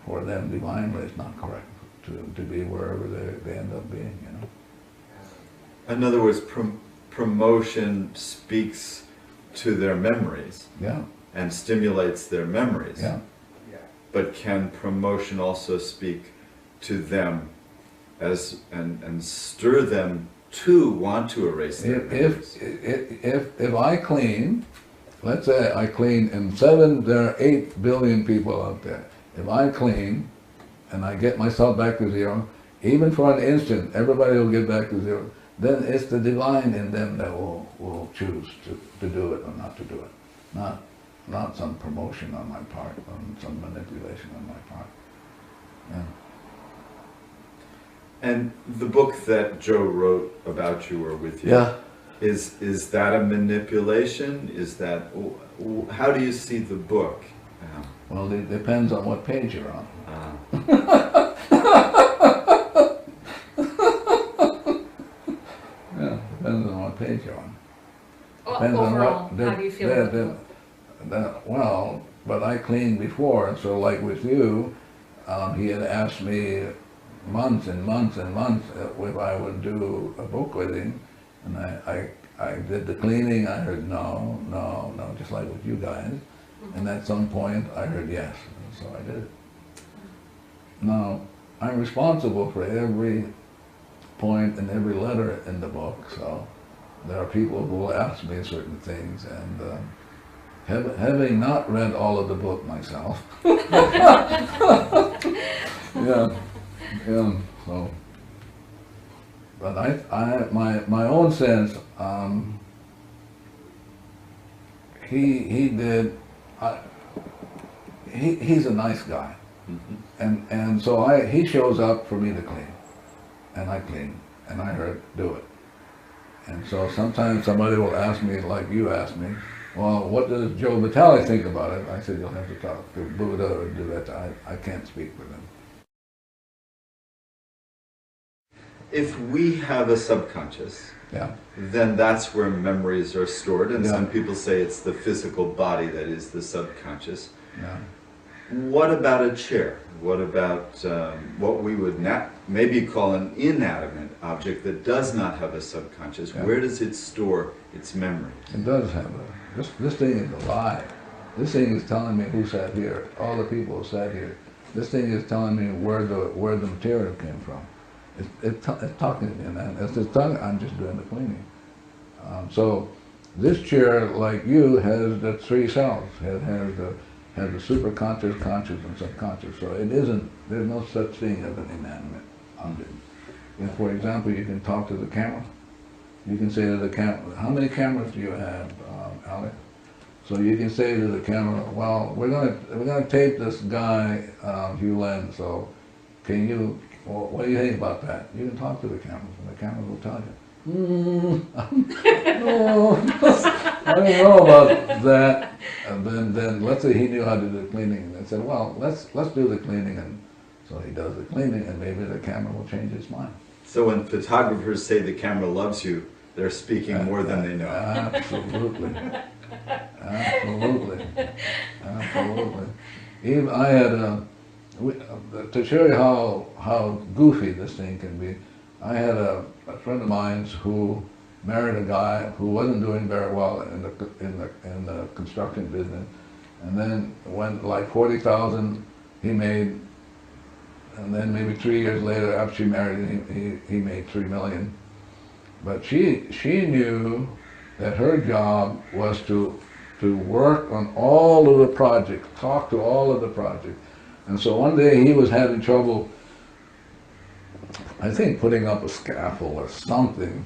for them divinely it's not correct to be wherever they end up being, you know. In other words, promotion speaks to their memories. Yeah. And stimulates their memories. Yeah. But can promotion also speak to them and stir them to want to erase their memories? If I clean, let's say I clean, and there are 8 billion people out there. If I clean and I get myself back to zero, even for an instant, everybody will get back to zero. Then it's the divine in them that will choose to do it or not to do it. Not some promotion on my part, or some manipulation on my part. Yeah. And the book that Joe wrote about you or with you, Yeah. is that a manipulation? Is that, how do you see the book? Well, it depends on what page you're on. Yeah, depends on what page you're on. Depends Overall, on how do you feel about the book? Well, but I cleaned before, and so like with you, he had asked me months and months and months if I would do a book with him, and I did the cleaning. I heard no, just like with you guys, and at some point I heard yes, and so I did it. Now, I'm responsible for every point and every letter in the book, so there are people who will ask me certain things, and having not read all of the book myself, yeah, so, but my own sense, he's a nice guy, and so he shows up for me to clean, and I clean, and I heard do it. And so sometimes somebody will ask me, like you asked me, well, what does Joe Vitale think about it? I said, you'll have to talk to Buddha or do that. I can't speak for them. If we have a subconscious, Yeah. then that's where memories are stored, and Yeah. some people say it's the physical body that is the subconscious. Yeah. What about a chair? What about what we would maybe call an inanimate object that does not have a subconscious? Yeah. Where does it store its memories? It does have this thing is alive. This thing is telling me who sat here, all the people who sat here. This thing is telling me where the material came from. It's talking to me, and it's telling, I'm just doing the cleaning. So this chair, like you, has the 3 cells. It has the superconscious, conscious, and subconscious. So it isn't, there's no such thing as an inanimate object. If, for example, you can talk to the camera, You can say to the camera, how many cameras do you have, Alex? So you can say to the camera, well, we're gonna tape this guy, Hew Len, so can you, well, what do you think about that? You can talk to the cameras, and the cameras will tell you. No, I don't know about that. And then let's say he knew how to do the cleaning, and they said, well, let's do the cleaning, and so he does the cleaning, and maybe the camera will change its mind. So when photographers say the camera loves you, they're speaking more than they know. Absolutely. Absolutely. Absolutely. Even I had to show you how goofy this thing can be, I had a friend of mine who married a guy who wasn't doing very well in the construction business, and then when like 40,000 he made, and then maybe 3 years later after she married he made 3 million. But she knew that her job was to work on all of the projects, talk to all of the projects. And so one day he was having trouble, I think, putting up a scaffold or something.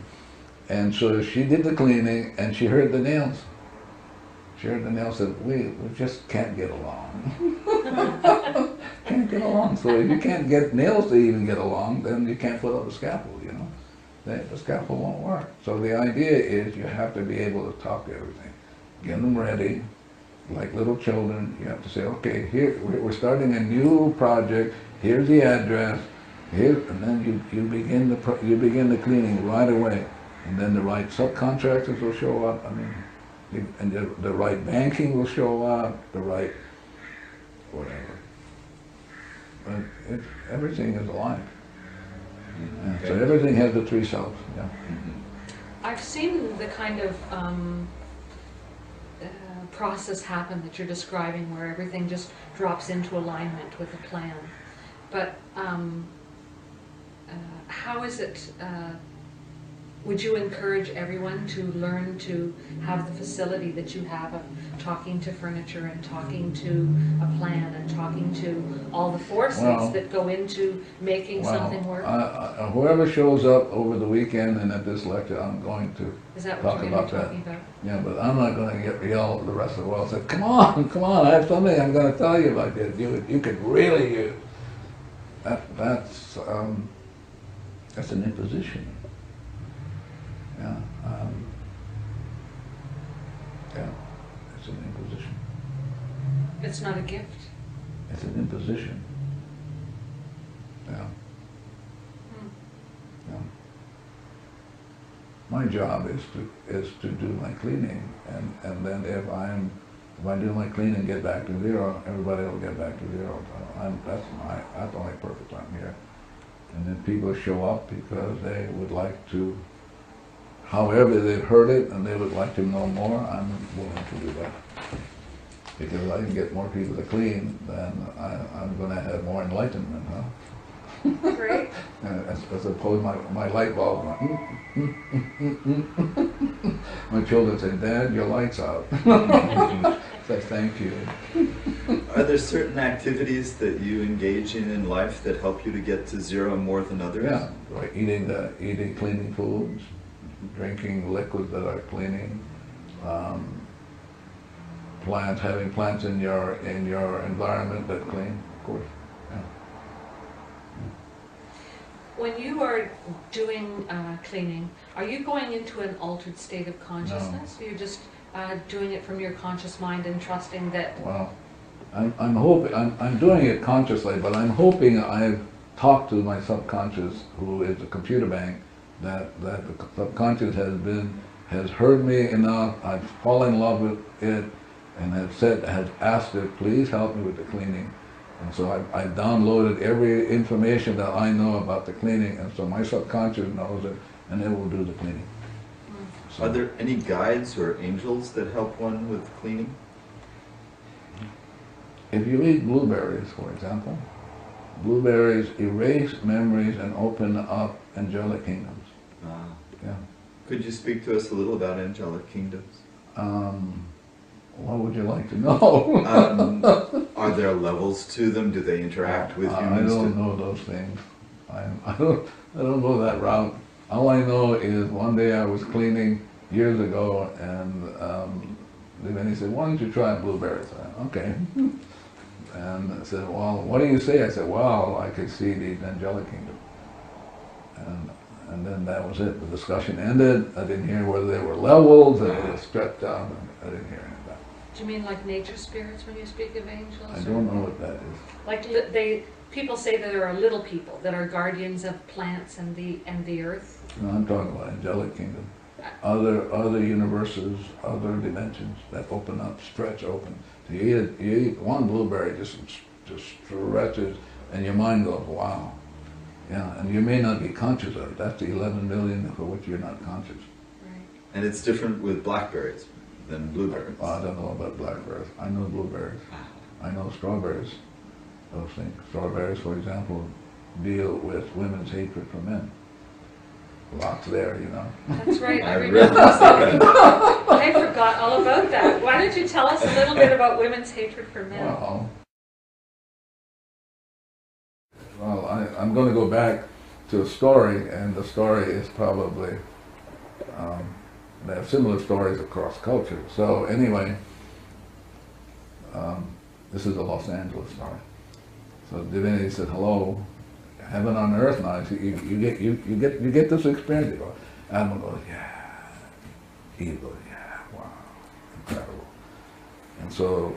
And so she did the cleaning and she heard the nails. She heard the nails said, we just can't get along. Can't get along. So if you can't get nails to even get along, then you can't put up a scaffold, you know. The scaffold won't work. So the idea is you have to be able to talk to everything. Get them ready. Like little children, you have to say, okay, here we're starting a new project. Here's the address. Here, and then you begin the cleaning right away, and then the right subcontractors will show up. I mean, and the right banking will show up. The right whatever. But everything is alive. Yeah, okay. So everything has the three selves. Yeah. I've seen the kind of process happen that you're describing, where everything just drops into alignment with a plan. But how is it, would you encourage everyone to learn to have the facility that you have of talking to furniture and talking to a plan and talking to all the forces that go into making something work? Whoever shows up over the weekend and at this lecture, I'm going to talk about that. Yeah, but I'm not going to yell at the rest of the world and say, come on, I have something I'm going to tell you about this. You could really use. That's an imposition. Yeah, it's an imposition. It's not a gift. It's an imposition. Yeah. Yeah. My job is to do my cleaning, and then if I do my cleaning, get back to zero, everybody will get back to zero. That's the only purpose I'm here. And then people show up because they would like to, however they've heard it and they would like to know more, I'm willing to do that. Because if I can get more people to clean, then I'm going to have more enlightenment, huh? Great. As opposed to my light bulb going, My children say, Dad, your light's out. Say, thank you. Are there certain activities that you engage in life that help you to get to zero more than others? Yeah, like eating cleaning foods, drinking liquids that are cleaning, having plants in your environment that clean, of course. Yeah. When you are doing cleaning, are you going into an altered state of consciousness? No. You're just doing it from your conscious mind and trusting that. Well, I'm hoping I'm doing it consciously, but I'm hoping I've talked to my subconscious, who is a computer bank, that the subconscious has heard me enough. I've fallen in love with it, and has asked it, please help me with the cleaning. And so I've downloaded every information that I know about the cleaning, and so my subconscious knows it, and it will do the cleaning. So, are there any guides or angels that help one with cleaning? If you eat blueberries, for example, blueberries erase memories and open up angelic kingdoms. Yeah. Could you speak to us a little about angelic kingdoms? What would you like to know? Are there levels to them? Do they interact with humans? I don't know those things. I don't go that route. All I know is one day I was cleaning years ago, and then he said, "Why don't you try blueberries?" I said, "Okay." And I said, "Well, what do you say?" I said, "Well, I could see the angelic kingdom." And then that was it. The discussion ended. I didn't hear whether they were levels, and they were stretched out. I didn't hear any of that. Do you mean like nature spirits when you speak of angels? I don't know what that is. Like people say that there are little people that are guardians of plants and the earth. No, I'm talking about angelic kingdom. Other universes, other dimensions that open up, stretch open. So you eat one blueberry, just stretches, and your mind goes, wow. Yeah, and you may not be conscious of it. That's the 11 million for which you're not conscious. Right. And it's different with blackberries than blueberries. Well, I don't know about blackberries. I know blueberries. I know strawberries. Those things. Strawberries, for example, deal with women's hatred for men. Lots there, you know. That's right. I remember something. I forgot all about that. Why don't you tell us a little bit about women's hatred for men? Well, I'm going to go back to a story, and the story is probably, they have similar stories across cultures. So anyway, this is a Los Angeles story. So divinity said, "Hello, heaven on earth now. You get this experience." You go, Adam goes, "Yeah." Eve goes, "Yeah, wow, incredible." And so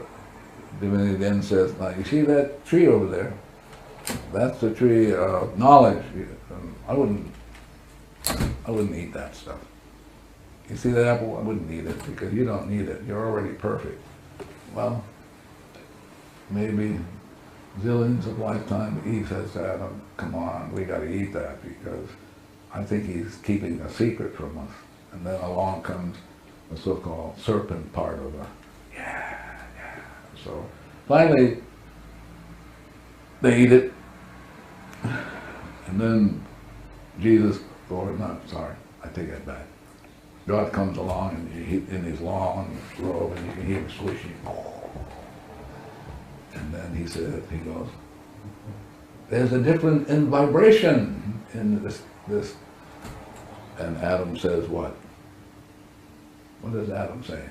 divinity then says, "Now you see that tree over there? That's the tree of knowledge. I wouldn't eat that stuff. You see that apple? I wouldn't eat it because you don't need it. You're already perfect." Well, maybe zillions of lifetime, Eve says to Adam, "Come on, we got to eat that because I think he's keeping a secret from us." And then along comes the so-called serpent part of the, yeah. So finally, they eat it, and then Jesus, or not, sorry, I take that back. God comes along in his long robe, and you can hear him swishing. And then he goes, "There's a difference in vibration in this. And Adam says what? What does Adam say?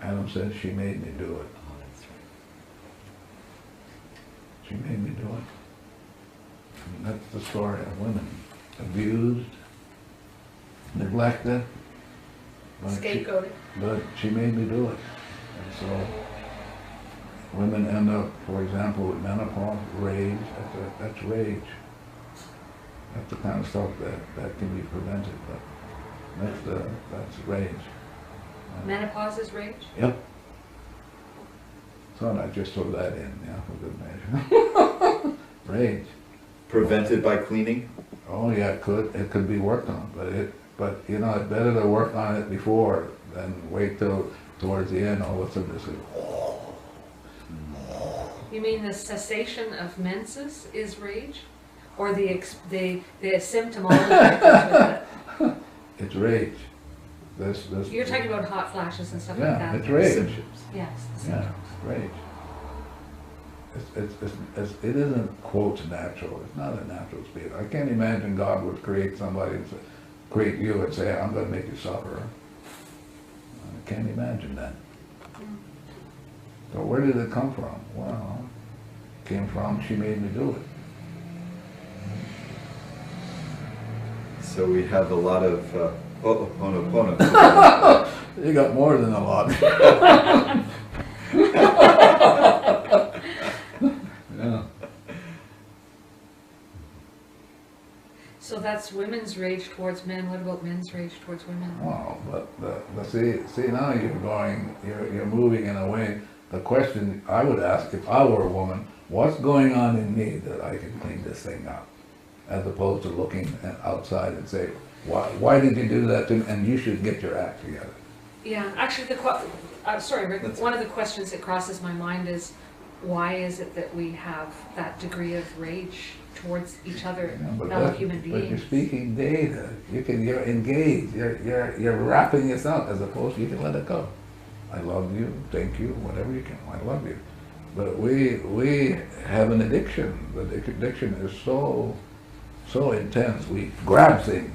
Adam says, "She made me do it." Oh, that's right. She made me do it. And that's the story of women. Abused, neglected. Scapegoated. But she made me do it. And so women end up, for example, with menopause, rage. That's rage. That's the kind of stuff that can be prevented. But that's rage. Menopause is rage? Yep. So I just throw that in, yeah, for good measure. Rage. Prevented by cleaning? Oh yeah, it could be worked on, but you know, it's better to work on it before than wait till towards the end. All of a sudden, it's like, You mean the cessation of menses is rage, or the symptom all that goes with it? It's rage. You're talking about hot flashes and stuff yeah, like that. it's rage. Symptoms. Yes. Yeah, rage. It isn't, quotes, natural. It's not a natural state. I can't imagine God would create somebody and create you and say, "I'm going to make you suffer." I can't imagine that. So where did it come from? Well, it came from, she made me do it. So we have a lot of Ho'oponopono. You got more than a lot. Yeah. So that's women's rage towards men. What about men's rage towards women? Wow, but see now you're moving in a way. The question I would ask if I were a woman, what's going on in me that I can clean this thing up? As opposed to looking outside and say, why did you do that to me? And you should get your act together. Yeah, actually, sorry, Rick, one of the questions that crosses my mind is, why is it that we have that degree of rage towards each other, fellow human beings? But you're speaking data. You're engaged. You're wrapping this up as opposed to you can let it go. I love you, thank you, whatever you can. I love you. But we have an addiction. The addiction is so so intense. We grab things.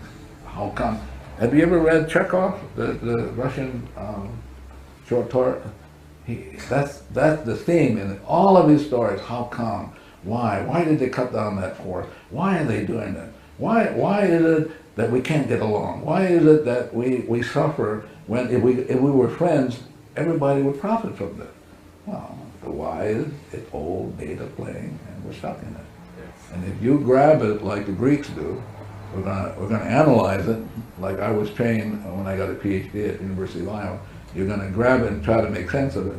How come? Have you ever read Chekhov, the Russian short story? That's the theme in all of his stories. How come? Why? Why did they cut down that forest? Why are they doing that? Why is it that we can't get along? Why is it that we suffer when if we were friends, everybody would profit from this? Well, the why is it's old data playing, and we're stuck in it. Yes. And if you grab it like the Greeks do, we're gonna analyze it like I was trained when I got a PhD at the University of Iowa. You're gonna grab it and try to make sense of it.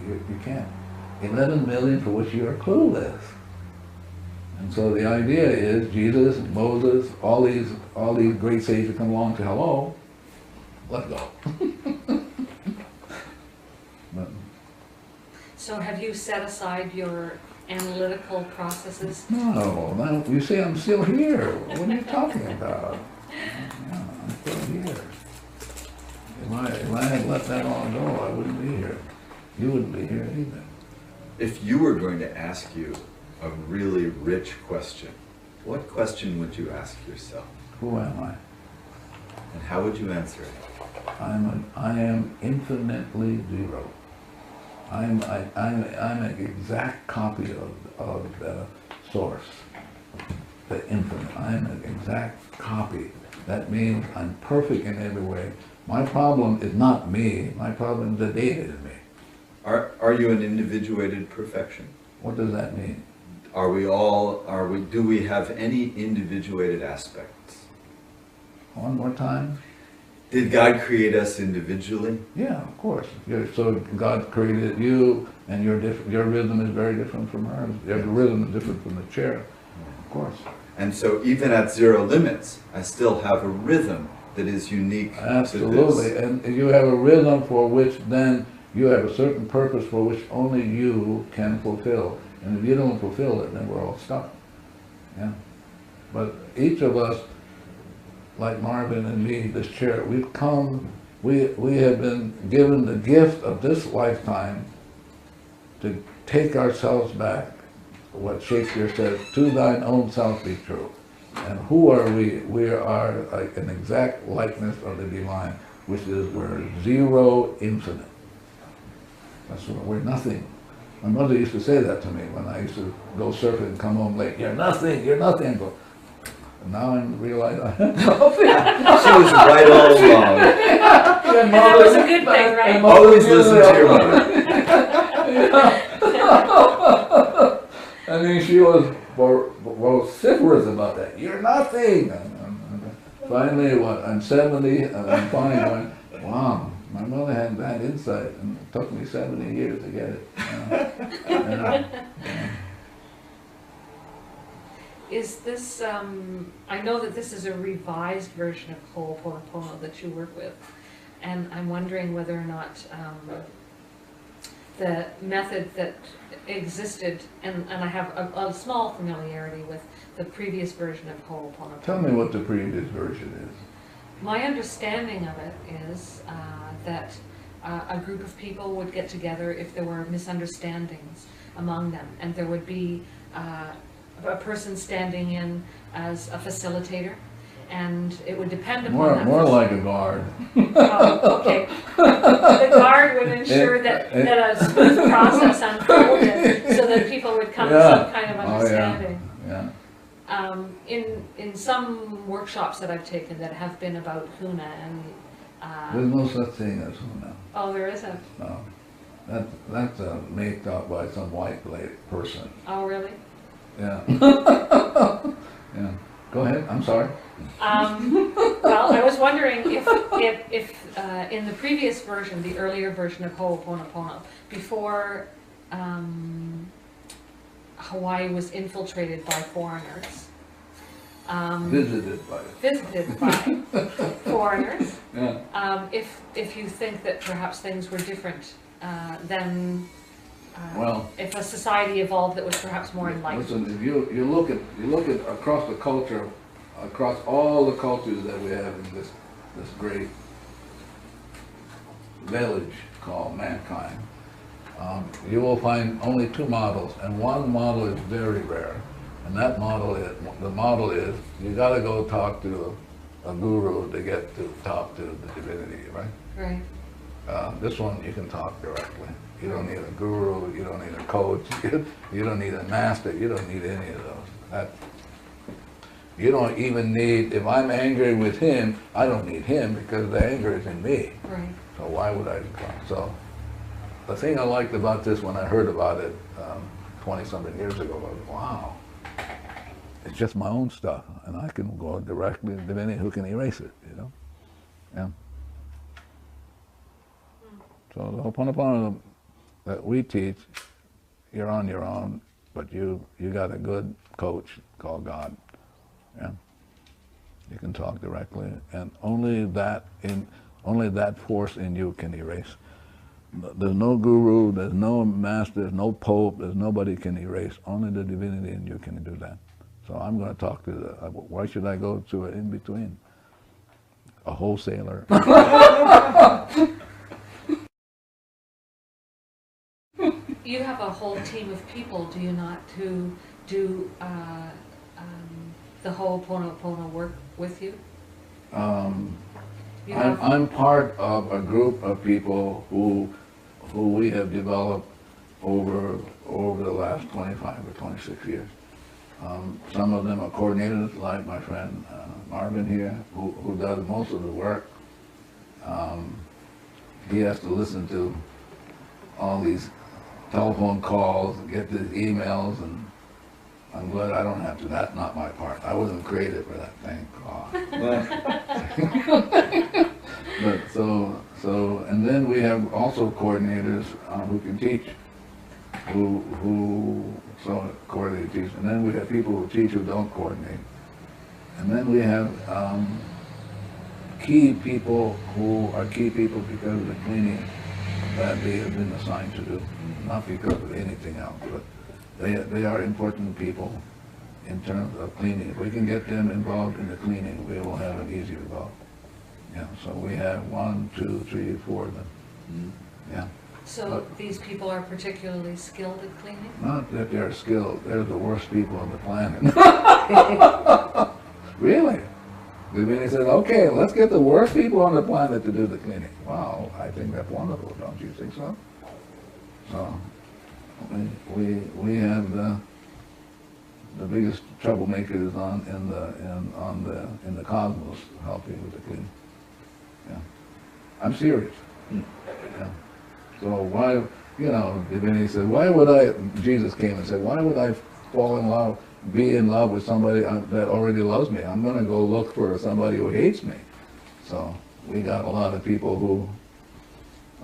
You can't. 11 million for which you are clueless. And so the idea is Jesus, Moses, all these great sages come along to hello, let's go. But, So have you set aside your analytical processes? no, you see, I'm still here. What are you talking about? Yeah, I'm still here. If I had let that all go, I wouldn't be here. You wouldn't be here either. If you were going to ask you a really rich question, what question would you ask yourself? Who am I? And how would you answer it? I am infinitely zero. I'm an exact copy of the source, the infinite. I'm an exact copy. That means I'm perfect in every way. My problem is not me. My problem is the data in me. Are you an individuated perfection? What does that mean? Do we have any individuated aspects? One more time? Did God create us individually? Yeah, of course. So God created you, and your rhythm is very different from hers. Your rhythm is different from the chair, of course. And so even at zero limits, I still have a rhythm that is unique Absolutely, to this. and you have a rhythm for which then you have a certain purpose for which only you can fulfill. And if you don't fulfill it, then we're all stuck. Yeah. But each of us, like Marvin and me, this chair, we have been given the gift of this lifetime to take ourselves back. What Shakespeare says, to thine own self be true. And who are we? We are like an exact likeness of the divine, which is we're zero infinite. That's what we're nothing. My mother used to say that to me when I used to go surfing and come home late. You're nothing, you're nothing. But now I realize I am nothing. She was right all along. And that was a good thing, right? Always listen to your mother. I mean, she was vociferous about that. You're nothing. And finally, I'm 70, and I'm finally going, wow, my mother had that insight, and it took me 70 years to get it. Is this, I know that this is a revised version of Ho'oponopono that you work with, and I'm wondering whether or not the method that existed, and I have a small familiarity with the previous version of Ho'oponopono. Tell me what the previous version is. My understanding of it is that a group of people would get together if there were misunderstandings among them, and there would be a person standing in as a facilitator, and it would depend upon that more like a guard. Oh, okay. The guard would ensure that a smooth process unfolded so that people would come to some kind of understanding. Yeah. In some workshops that I've taken that have been about Huna and There's no such thing as Huna. oh, there isn't. No. That's made up by some white person. Oh, really? Yeah. Yeah. Go ahead. I'm sorry. Well, I was wondering if in the previous version, the earlier version of Ho'oponopono, before Hawaii was infiltrated by foreigners, Visited by foreigners, Yeah. if you think that perhaps things were different then Well, if a society evolved that was perhaps more enlightened. listen, if you look at across the culture, across all the cultures that we have in this great village called mankind, you will find only two models, and one model is very rare, And that model is, the model is, you gotta go talk to a guru to get to talk to the divinity, right? Right. This one you can talk directly. You don't need a guru, you don't need a coach, you don't need a master, you don't need any of those. You don't even need, if I'm angry with him, I don't need him because the anger is in me. Right. So why would I? So the thing I liked about this when I heard about it 20-something years ago was, wow, it's just my own stuff, and I can go directly to divinity who can erase it, you know? Yeah. So the Ho'oponopono that we teach, you're on your own, but you got a good coach called God. Yeah. You can talk directly, and only that force in you can erase. There's no guru, there's no master, there's no pope, there's nobody can erase. Only the divinity in you can do that. So I'm going to talk to the, why should I go to an in-between? A wholesaler. You have a whole team of people, do you not, who do the Ho'oponopono work with you? I'm part of a group of people who we have developed over the last 25 or 26 years. Some of them are coordinators, like my friend Marvin here, who does most of the work. He has to listen to all these telephone calls, get these emails, and I'm glad I don't have to. That's not my part. I wasn't created for that, thank God. But so, and then we have also coordinators who can teach, so coordinate teach, and then we have people who teach who don't coordinate, and then we have key people who are key people because of the cleaning that they have been assigned to do, not because of anything else, but they are important people in terms of cleaning. If we can get them involved in the cleaning, we will have an easier result. Yeah, so we have 1, 2, 3, 4 of them. Yeah. So these people are particularly skilled at cleaning? Not that they're skilled, they're the worst people on the planet. Really? He said, okay, let's get the worst people on the planet to do the cleaning. Wow, I think that's wonderful, don't you think so? So we have the biggest troublemakers in the cosmos helping with the cleaning. Yeah, I'm serious. Yeah. So why, you know, Divinity said, why would I? Jesus came and said, why would I fall in love, be in love with somebody that already loves me? I'm going to go look for somebody who hates me. So we got a lot of people who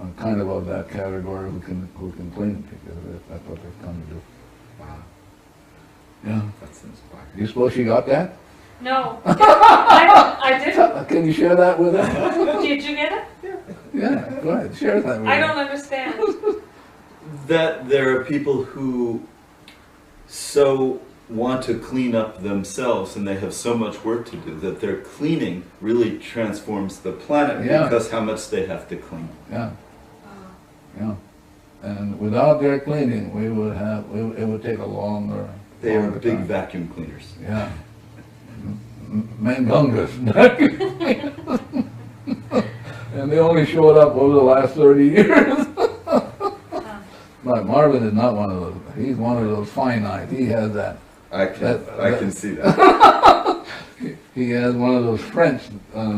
are kind of that category who can clean because that's what they've come to do. Wow. Yeah. That's inspiring. You suppose she got that? No, I didn't. Can you share that with us? Did you get it? Yeah, go ahead, share that with us. I don't understand. That there are people who so want to clean up themselves and they have so much work to do that their cleaning really transforms the planet because how much they have to clean. Yeah. Yeah. And without their cleaning, we would have, it would take a longer They are big time. vacuum cleaners. Yeah. Mangungas. And they only showed up over the last 30 years. But Marvin is not one of those. He's one of those finite. He has that. I can see that. He has one of those French.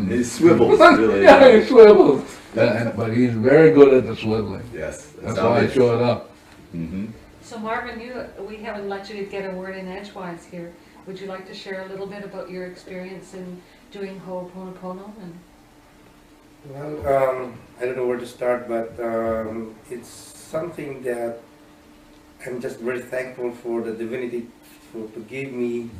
He swivels, really. Yeah, he swivels. But he's very good at the swiveling. Yes. That's why I showed up. Mm-hmm. So Marvin, we haven't let you get a word in edgewise here. Would you like to share a little bit about your experience in doing Ho'oponopono? Well, I don't know where to start, but it's something that I'm just very thankful for the divinity to give me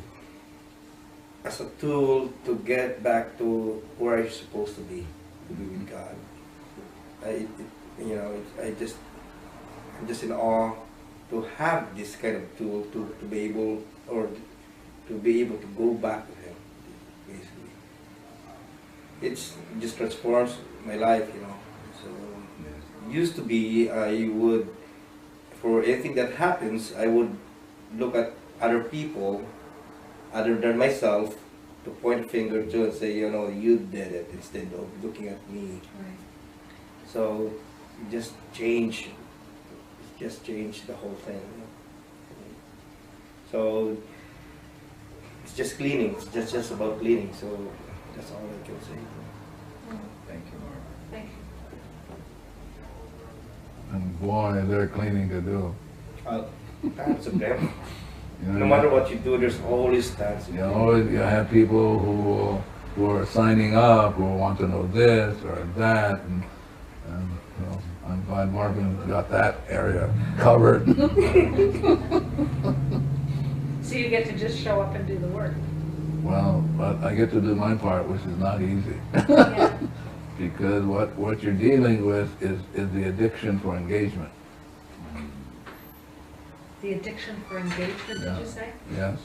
as a tool to get back to where I'm supposed to be with God. I'm just in awe to have this kind of tool to be able to go back to Him. Basically, it just transforms my life, you know. So used to be I would, for anything that happens, I would look at other people, other than myself, to point a finger to and say, you know, you did it, instead of looking at me. Right. So just change the whole thing. So it's just cleaning. It's just about cleaning. So that's all I can say. Thank you, Mark. Thank you. And boy, is there cleaning to do. Tons of them. You know, No matter what you do, there's always tons of you them. always you have people who are signing up, who want to know this or that, and you know, I'm glad Marvin got that area covered. So you get to just show up and do the work. Well, but I get to do my part, which is not easy. Yeah. Because what you're dealing with is the addiction for engagement. The addiction for engagement, Yeah. did you say? Yes.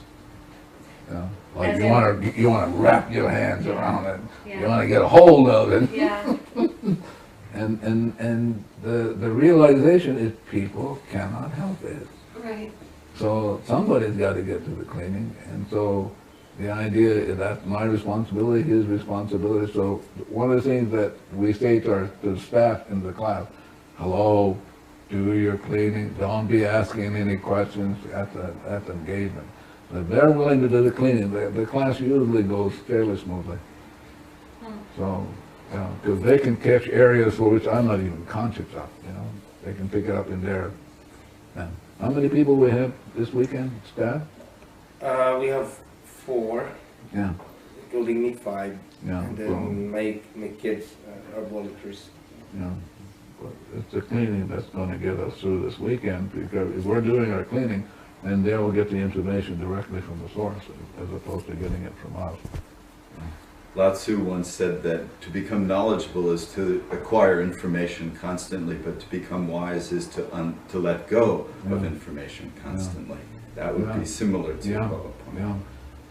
Yeah. Like As you want to wrap your hands around it. Yeah. You want to get a hold of it. Yeah. And the realization is people cannot help it. Right. So somebody's got to get to the cleaning, and so the idea is that's my responsibility, his responsibility. So one of the things that we say to the staff in the class, hello, do your cleaning, don't be asking any questions at the engagement. If they're willing to do the cleaning, the class usually goes fairly smoothly. So, you know, because they can catch areas for which I'm not even conscious of, you know. They can pick it up in there. Now, how many people we have this weekend, staff? We have 4, Yeah, including me 5, yeah. and So, then my kids are volunteers. yeah. But it's the cleaning that's going to get us through this weekend, because if we're doing our cleaning, then they will get the information directly from the source as opposed to getting it from us. Lao Tzu once said that to become knowledgeable is to acquire information constantly, but to become wise is to let go of Yeah. information constantly. That would Yeah. be similar to Yeah. Lapa'au. Yeah.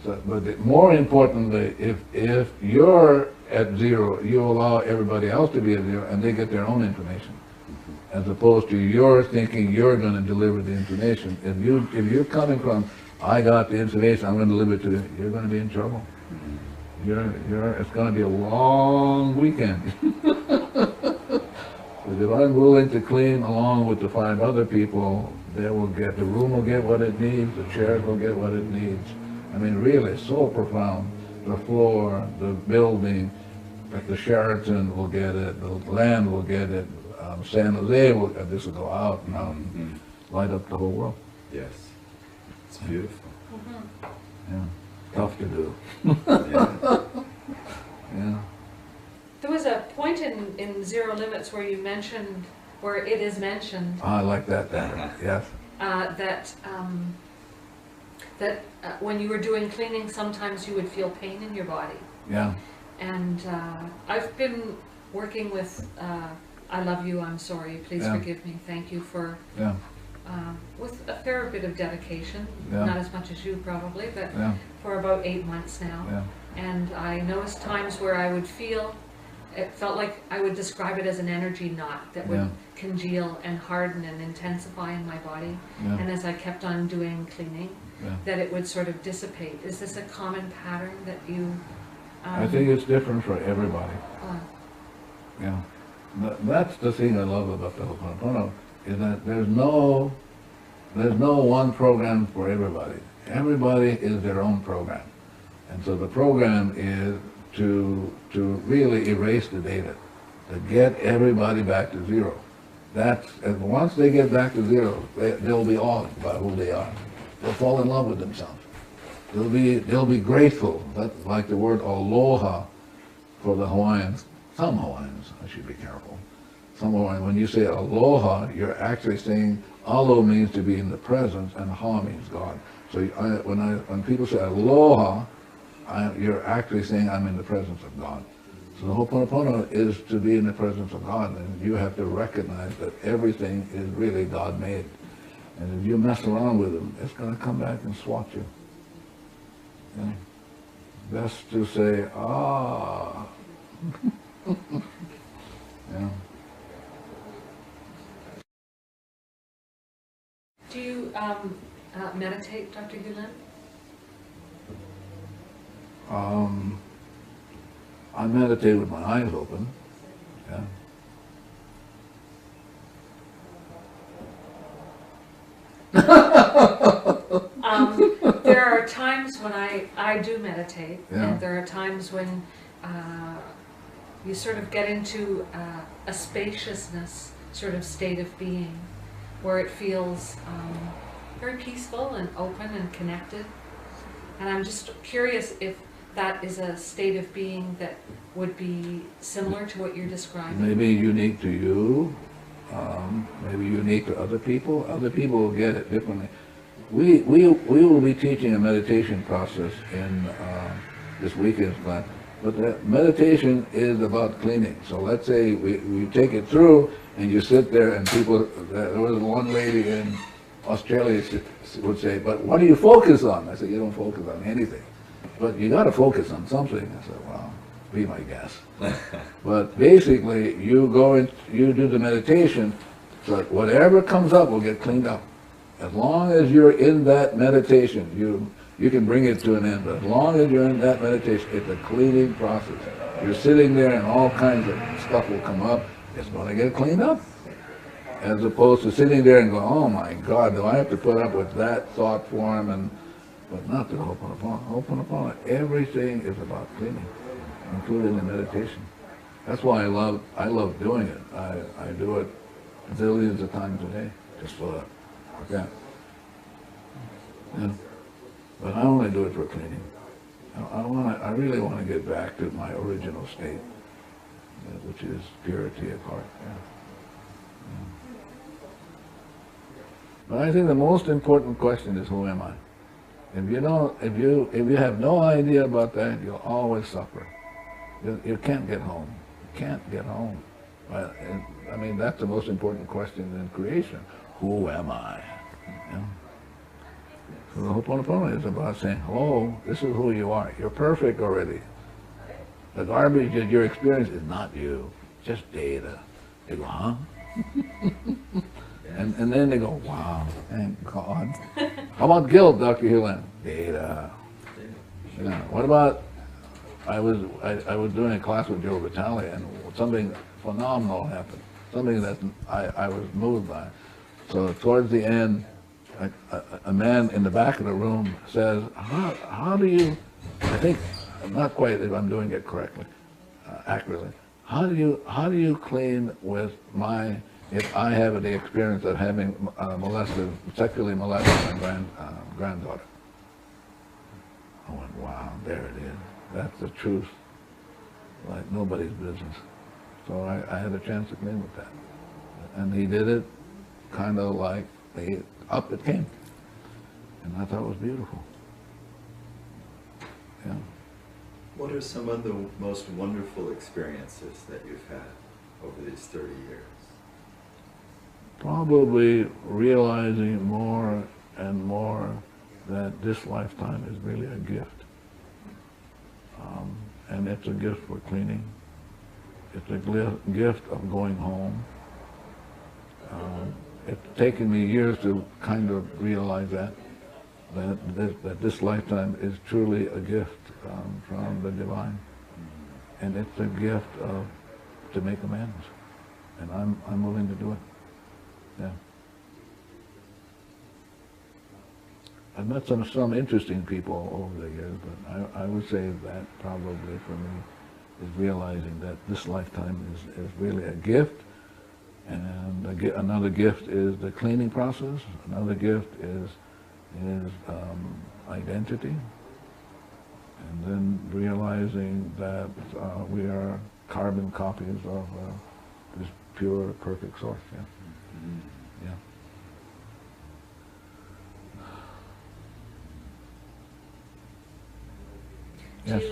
So, but more importantly, if you're at zero, you allow everybody else to be at zero, and they get their own information, as opposed to you're thinking you're going to deliver the information. If you're coming from, I got the information, I'm going to deliver it to you, you're going to be in trouble. It's going to be a long weekend. Because if I'm willing to clean along with the 5 other people, the room will get what it needs, the chairs will get what it needs. I mean, really, so profound. The floor, the building, the Sheraton will get it, the land will get it, San Jose will, this will go out and light up the whole world. Yes. It's beautiful. Yeah, tough to do. Yeah. Yeah. There was a point in Zero Limits where it is mentioned I like that better. Yes. that when you were doing cleaning, sometimes you would feel pain in your body. Yeah. And I've been working with I love you, I'm sorry, please Yeah. forgive me, thank you for, Yeah. with a fair bit of dedication, Yeah. not as much as you probably, but Yeah. for about 8 months now. Yeah. And I noticed times where I would it felt like I would describe it as an energy knot that would Yeah. congeal and harden and intensify in my body. Yeah. And as I kept on doing cleaning, Yeah. that it would sort of dissipate. Is this a common pattern that you... I think it's different for everybody. Yeah. That's the thing I love about the Ho'oponopono, is that there's no one program for everybody. Everybody is their own program. And so the program is to really erase the data, to get everybody back to zero. And once they get back to zero, they'll be awed by who they are. They'll fall in love with themselves. They'll be grateful. That's like the word aloha for the Hawaiians. Some Hawaiians, I should be careful. Some Hawaiians, when you say aloha, you're actually saying alo means to be in the presence and ha means God. So when people say aloha, you're actually saying I'm in the presence of God. So the Ho'oponopono is to be in the presence of God, and you have to recognize that everything is really God-made. And if you mess around with them, it's going to come back and swat you. Yeah. Best to say, ah. Yeah. Do you, meditate, Dr. Hew Len? I meditate with my eyes open. Yeah. There are times when I do meditate, Yeah. and there are times when you sort of get into a spaciousness sort of state of being, where it feels very peaceful and open and connected. And I'm just curious if that is a state of being that would be similar to what you're describing. Maybe unique to you, maybe unique to other people. Other people will get it differently. We will be teaching a meditation process in this weekend's class, but the meditation is about cleaning. So let's say we take it through, and you sit there, and people, there was one lady in Australia would say, but what do you focus on? I said, you don't focus on anything, but you got to focus on something. I said, well, be my guest. But basically, you go and you do the meditation, so that whatever comes up will get cleaned up. As long as you're in that meditation, you can bring it to an end. But as long as you're in that meditation, it's a cleaning process. You're sitting there and all kinds of stuff will come up. It's going to get cleaned up. As opposed to sitting there and going, oh my God, do I have to put up with that thought form? But not the Ho'oponopono. Ho'oponopono, everything is about cleaning, including the meditation. That's why I love doing it. I do it zillions of times a day, just for that. Yeah. Yeah. But I only do it for cleaning. I really want to get back to my original state, which is purity of heart. Yeah. Yeah. But I think the most important question is, who am I? If you have no idea about that, you'll always suffer. You can't get home. You can't get home. I mean, that's the most important question in creation. Who am I? Yeah. So the Ho'oponopono is about saying, hello, this is who you are. You're perfect already. The garbage that you're experiencing is not you, just data. They go, huh? and then they go, wow, thank God. How about guilt, Dr. Hew Len? Data. Yeah. What about, I was doing a class with Joe Vitale, and something phenomenal happened. Something that I was moved by. So towards the end, a man in the back of the room says, how do you, I think, not quite if I'm doing it correctly, accurately, how do you clean with if I have the experience of having sexually molested my granddaughter? I went, wow, there it is. That's the truth, like nobody's business. So I had a chance to clean with that. And he did it kind of like, up it came. And I thought it was beautiful. Yeah. What are some of the most wonderful experiences that you've had over these 30 years? Probably realizing more and more that this lifetime is really a gift. And it's a gift for cleaning. It's a gift of going home. It's taken me years to kind of realize that this lifetime is truly a gift from the divine, and it's a gift to make amends, and I'm willing to do it. Yeah. I've met some interesting people over the years, but I would say that probably for me is realizing that this lifetime is really a gift. And another gift is the cleaning process. Another gift is identity. And then realizing that we are carbon copies of this pure, perfect source. Yeah. Mm-hmm. Yeah. Yes.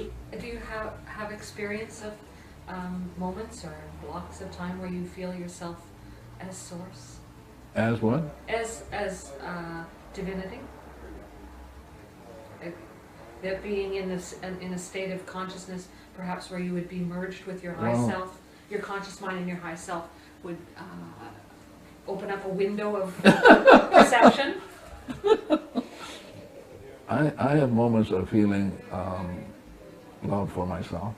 Do you have experience of moments or blocks of time where you feel yourself as source? As what? As divinity? That being in a state of consciousness, perhaps where you would be merged with your high self, your conscious mind and your high self would open up a window of perception? I have moments of feeling love for myself.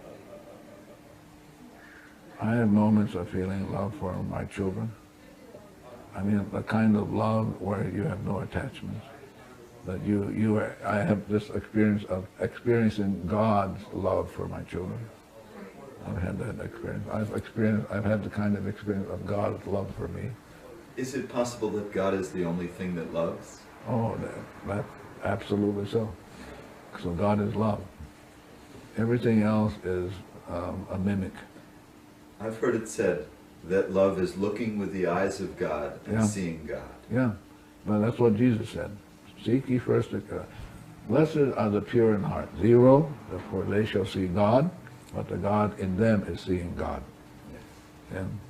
I have moments of feeling love for my children. I mean, the kind of love where you have no attachments. That I have this experience of experiencing God's love for my children. I've had that experience. I've had the kind of experience of God's love for me. Is it possible that God is the only thing that loves? Oh, that absolutely so. So God is love. Everything else is a mimic. I've heard it said that love is looking with the eyes of God and seeing God. Yeah, but that's what Jesus said. Seek ye first the God. Blessed are the pure in heart. 0, for they shall see God, but the God in them is seeing God. And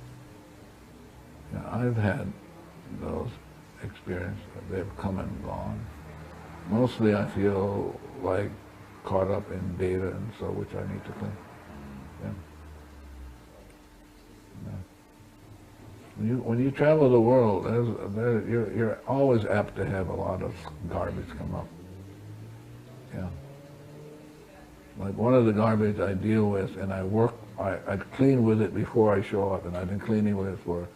I've had those experiences. They've come and gone. Mostly I feel like caught up in data and so, which I need to clean. Yeah. When you travel the world, you're always apt to have a lot of garbage come up. Yeah. Like one of the garbage I deal with, and I clean with it before I show up, and I've been cleaning with it for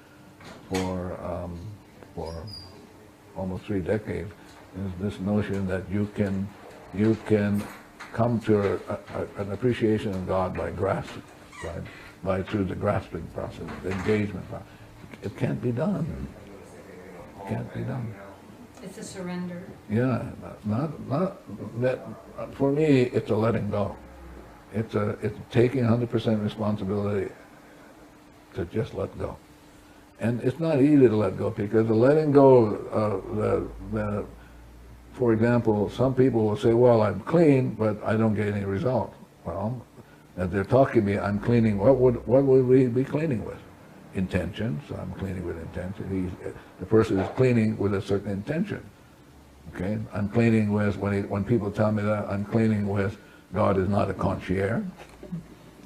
almost 3 decades. Is this notion that you can come to an appreciation of God by grasping, right? Through the grasping process, the engagement process. It can't be done. It can't be done. It's a surrender. Yeah, not that. For me, it's a letting go. It's taking 100% responsibility to just let go. And it's not easy to let go, because the letting go, for example, some people will say, well, I'm clean, but I don't get any result. Well, as they're talking to me, I'm cleaning. What would we be cleaning with? Intention. So I'm cleaning with intention. The person is cleaning with a certain intention. Okay? I'm cleaning with, when people tell me that, I'm cleaning with, God is not a concierge.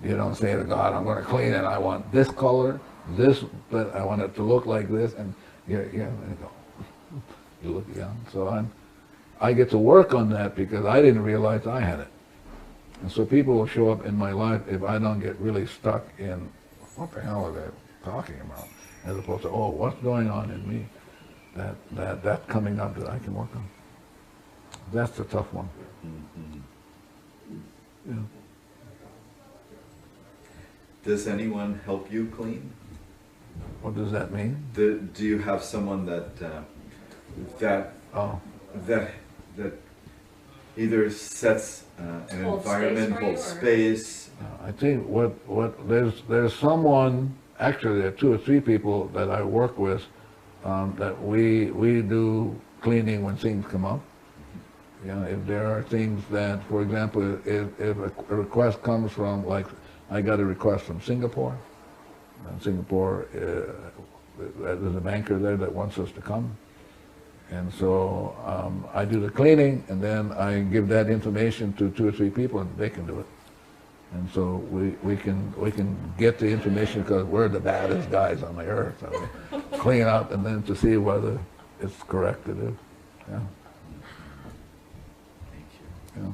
You don't say to God, I'm going to clean it, I want this color, this, but I want it to look like this, and there you go. You look, so I get to work on that because I didn't realize I had it. And so people will show up in my life if I don't get really stuck in, what the hell are they talking about? As opposed to, oh, what's going on in me that's coming up that I can work on. That's the tough one. Yeah. Does anyone help you clean? What does that mean? Do you have someone that either sets an environment, holds space? I think there's someone, actually there are 2 or 3 people that I work with that we do cleaning when things come up. If there are things that, for example, if a request comes from, like, I got a request from Singapore. And Singapore, there's a banker there that wants us to come. And so I do the cleaning, and then I give that information to 2 or 3 people, and they can do it. And so we can get the information, because we're the baddest guys on the earth. So we clean up, and then to see whether it's correct to do. Yeah. Thank you. Yeah.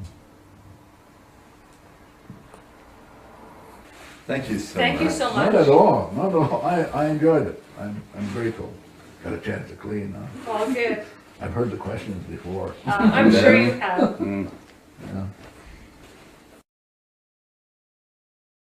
Thank you so much. Thank you so much. Not at all. Not at all. I enjoyed it. I'm grateful. Got a chance to clean. All good. I've heard the questions before. I'm sure you have. Yeah.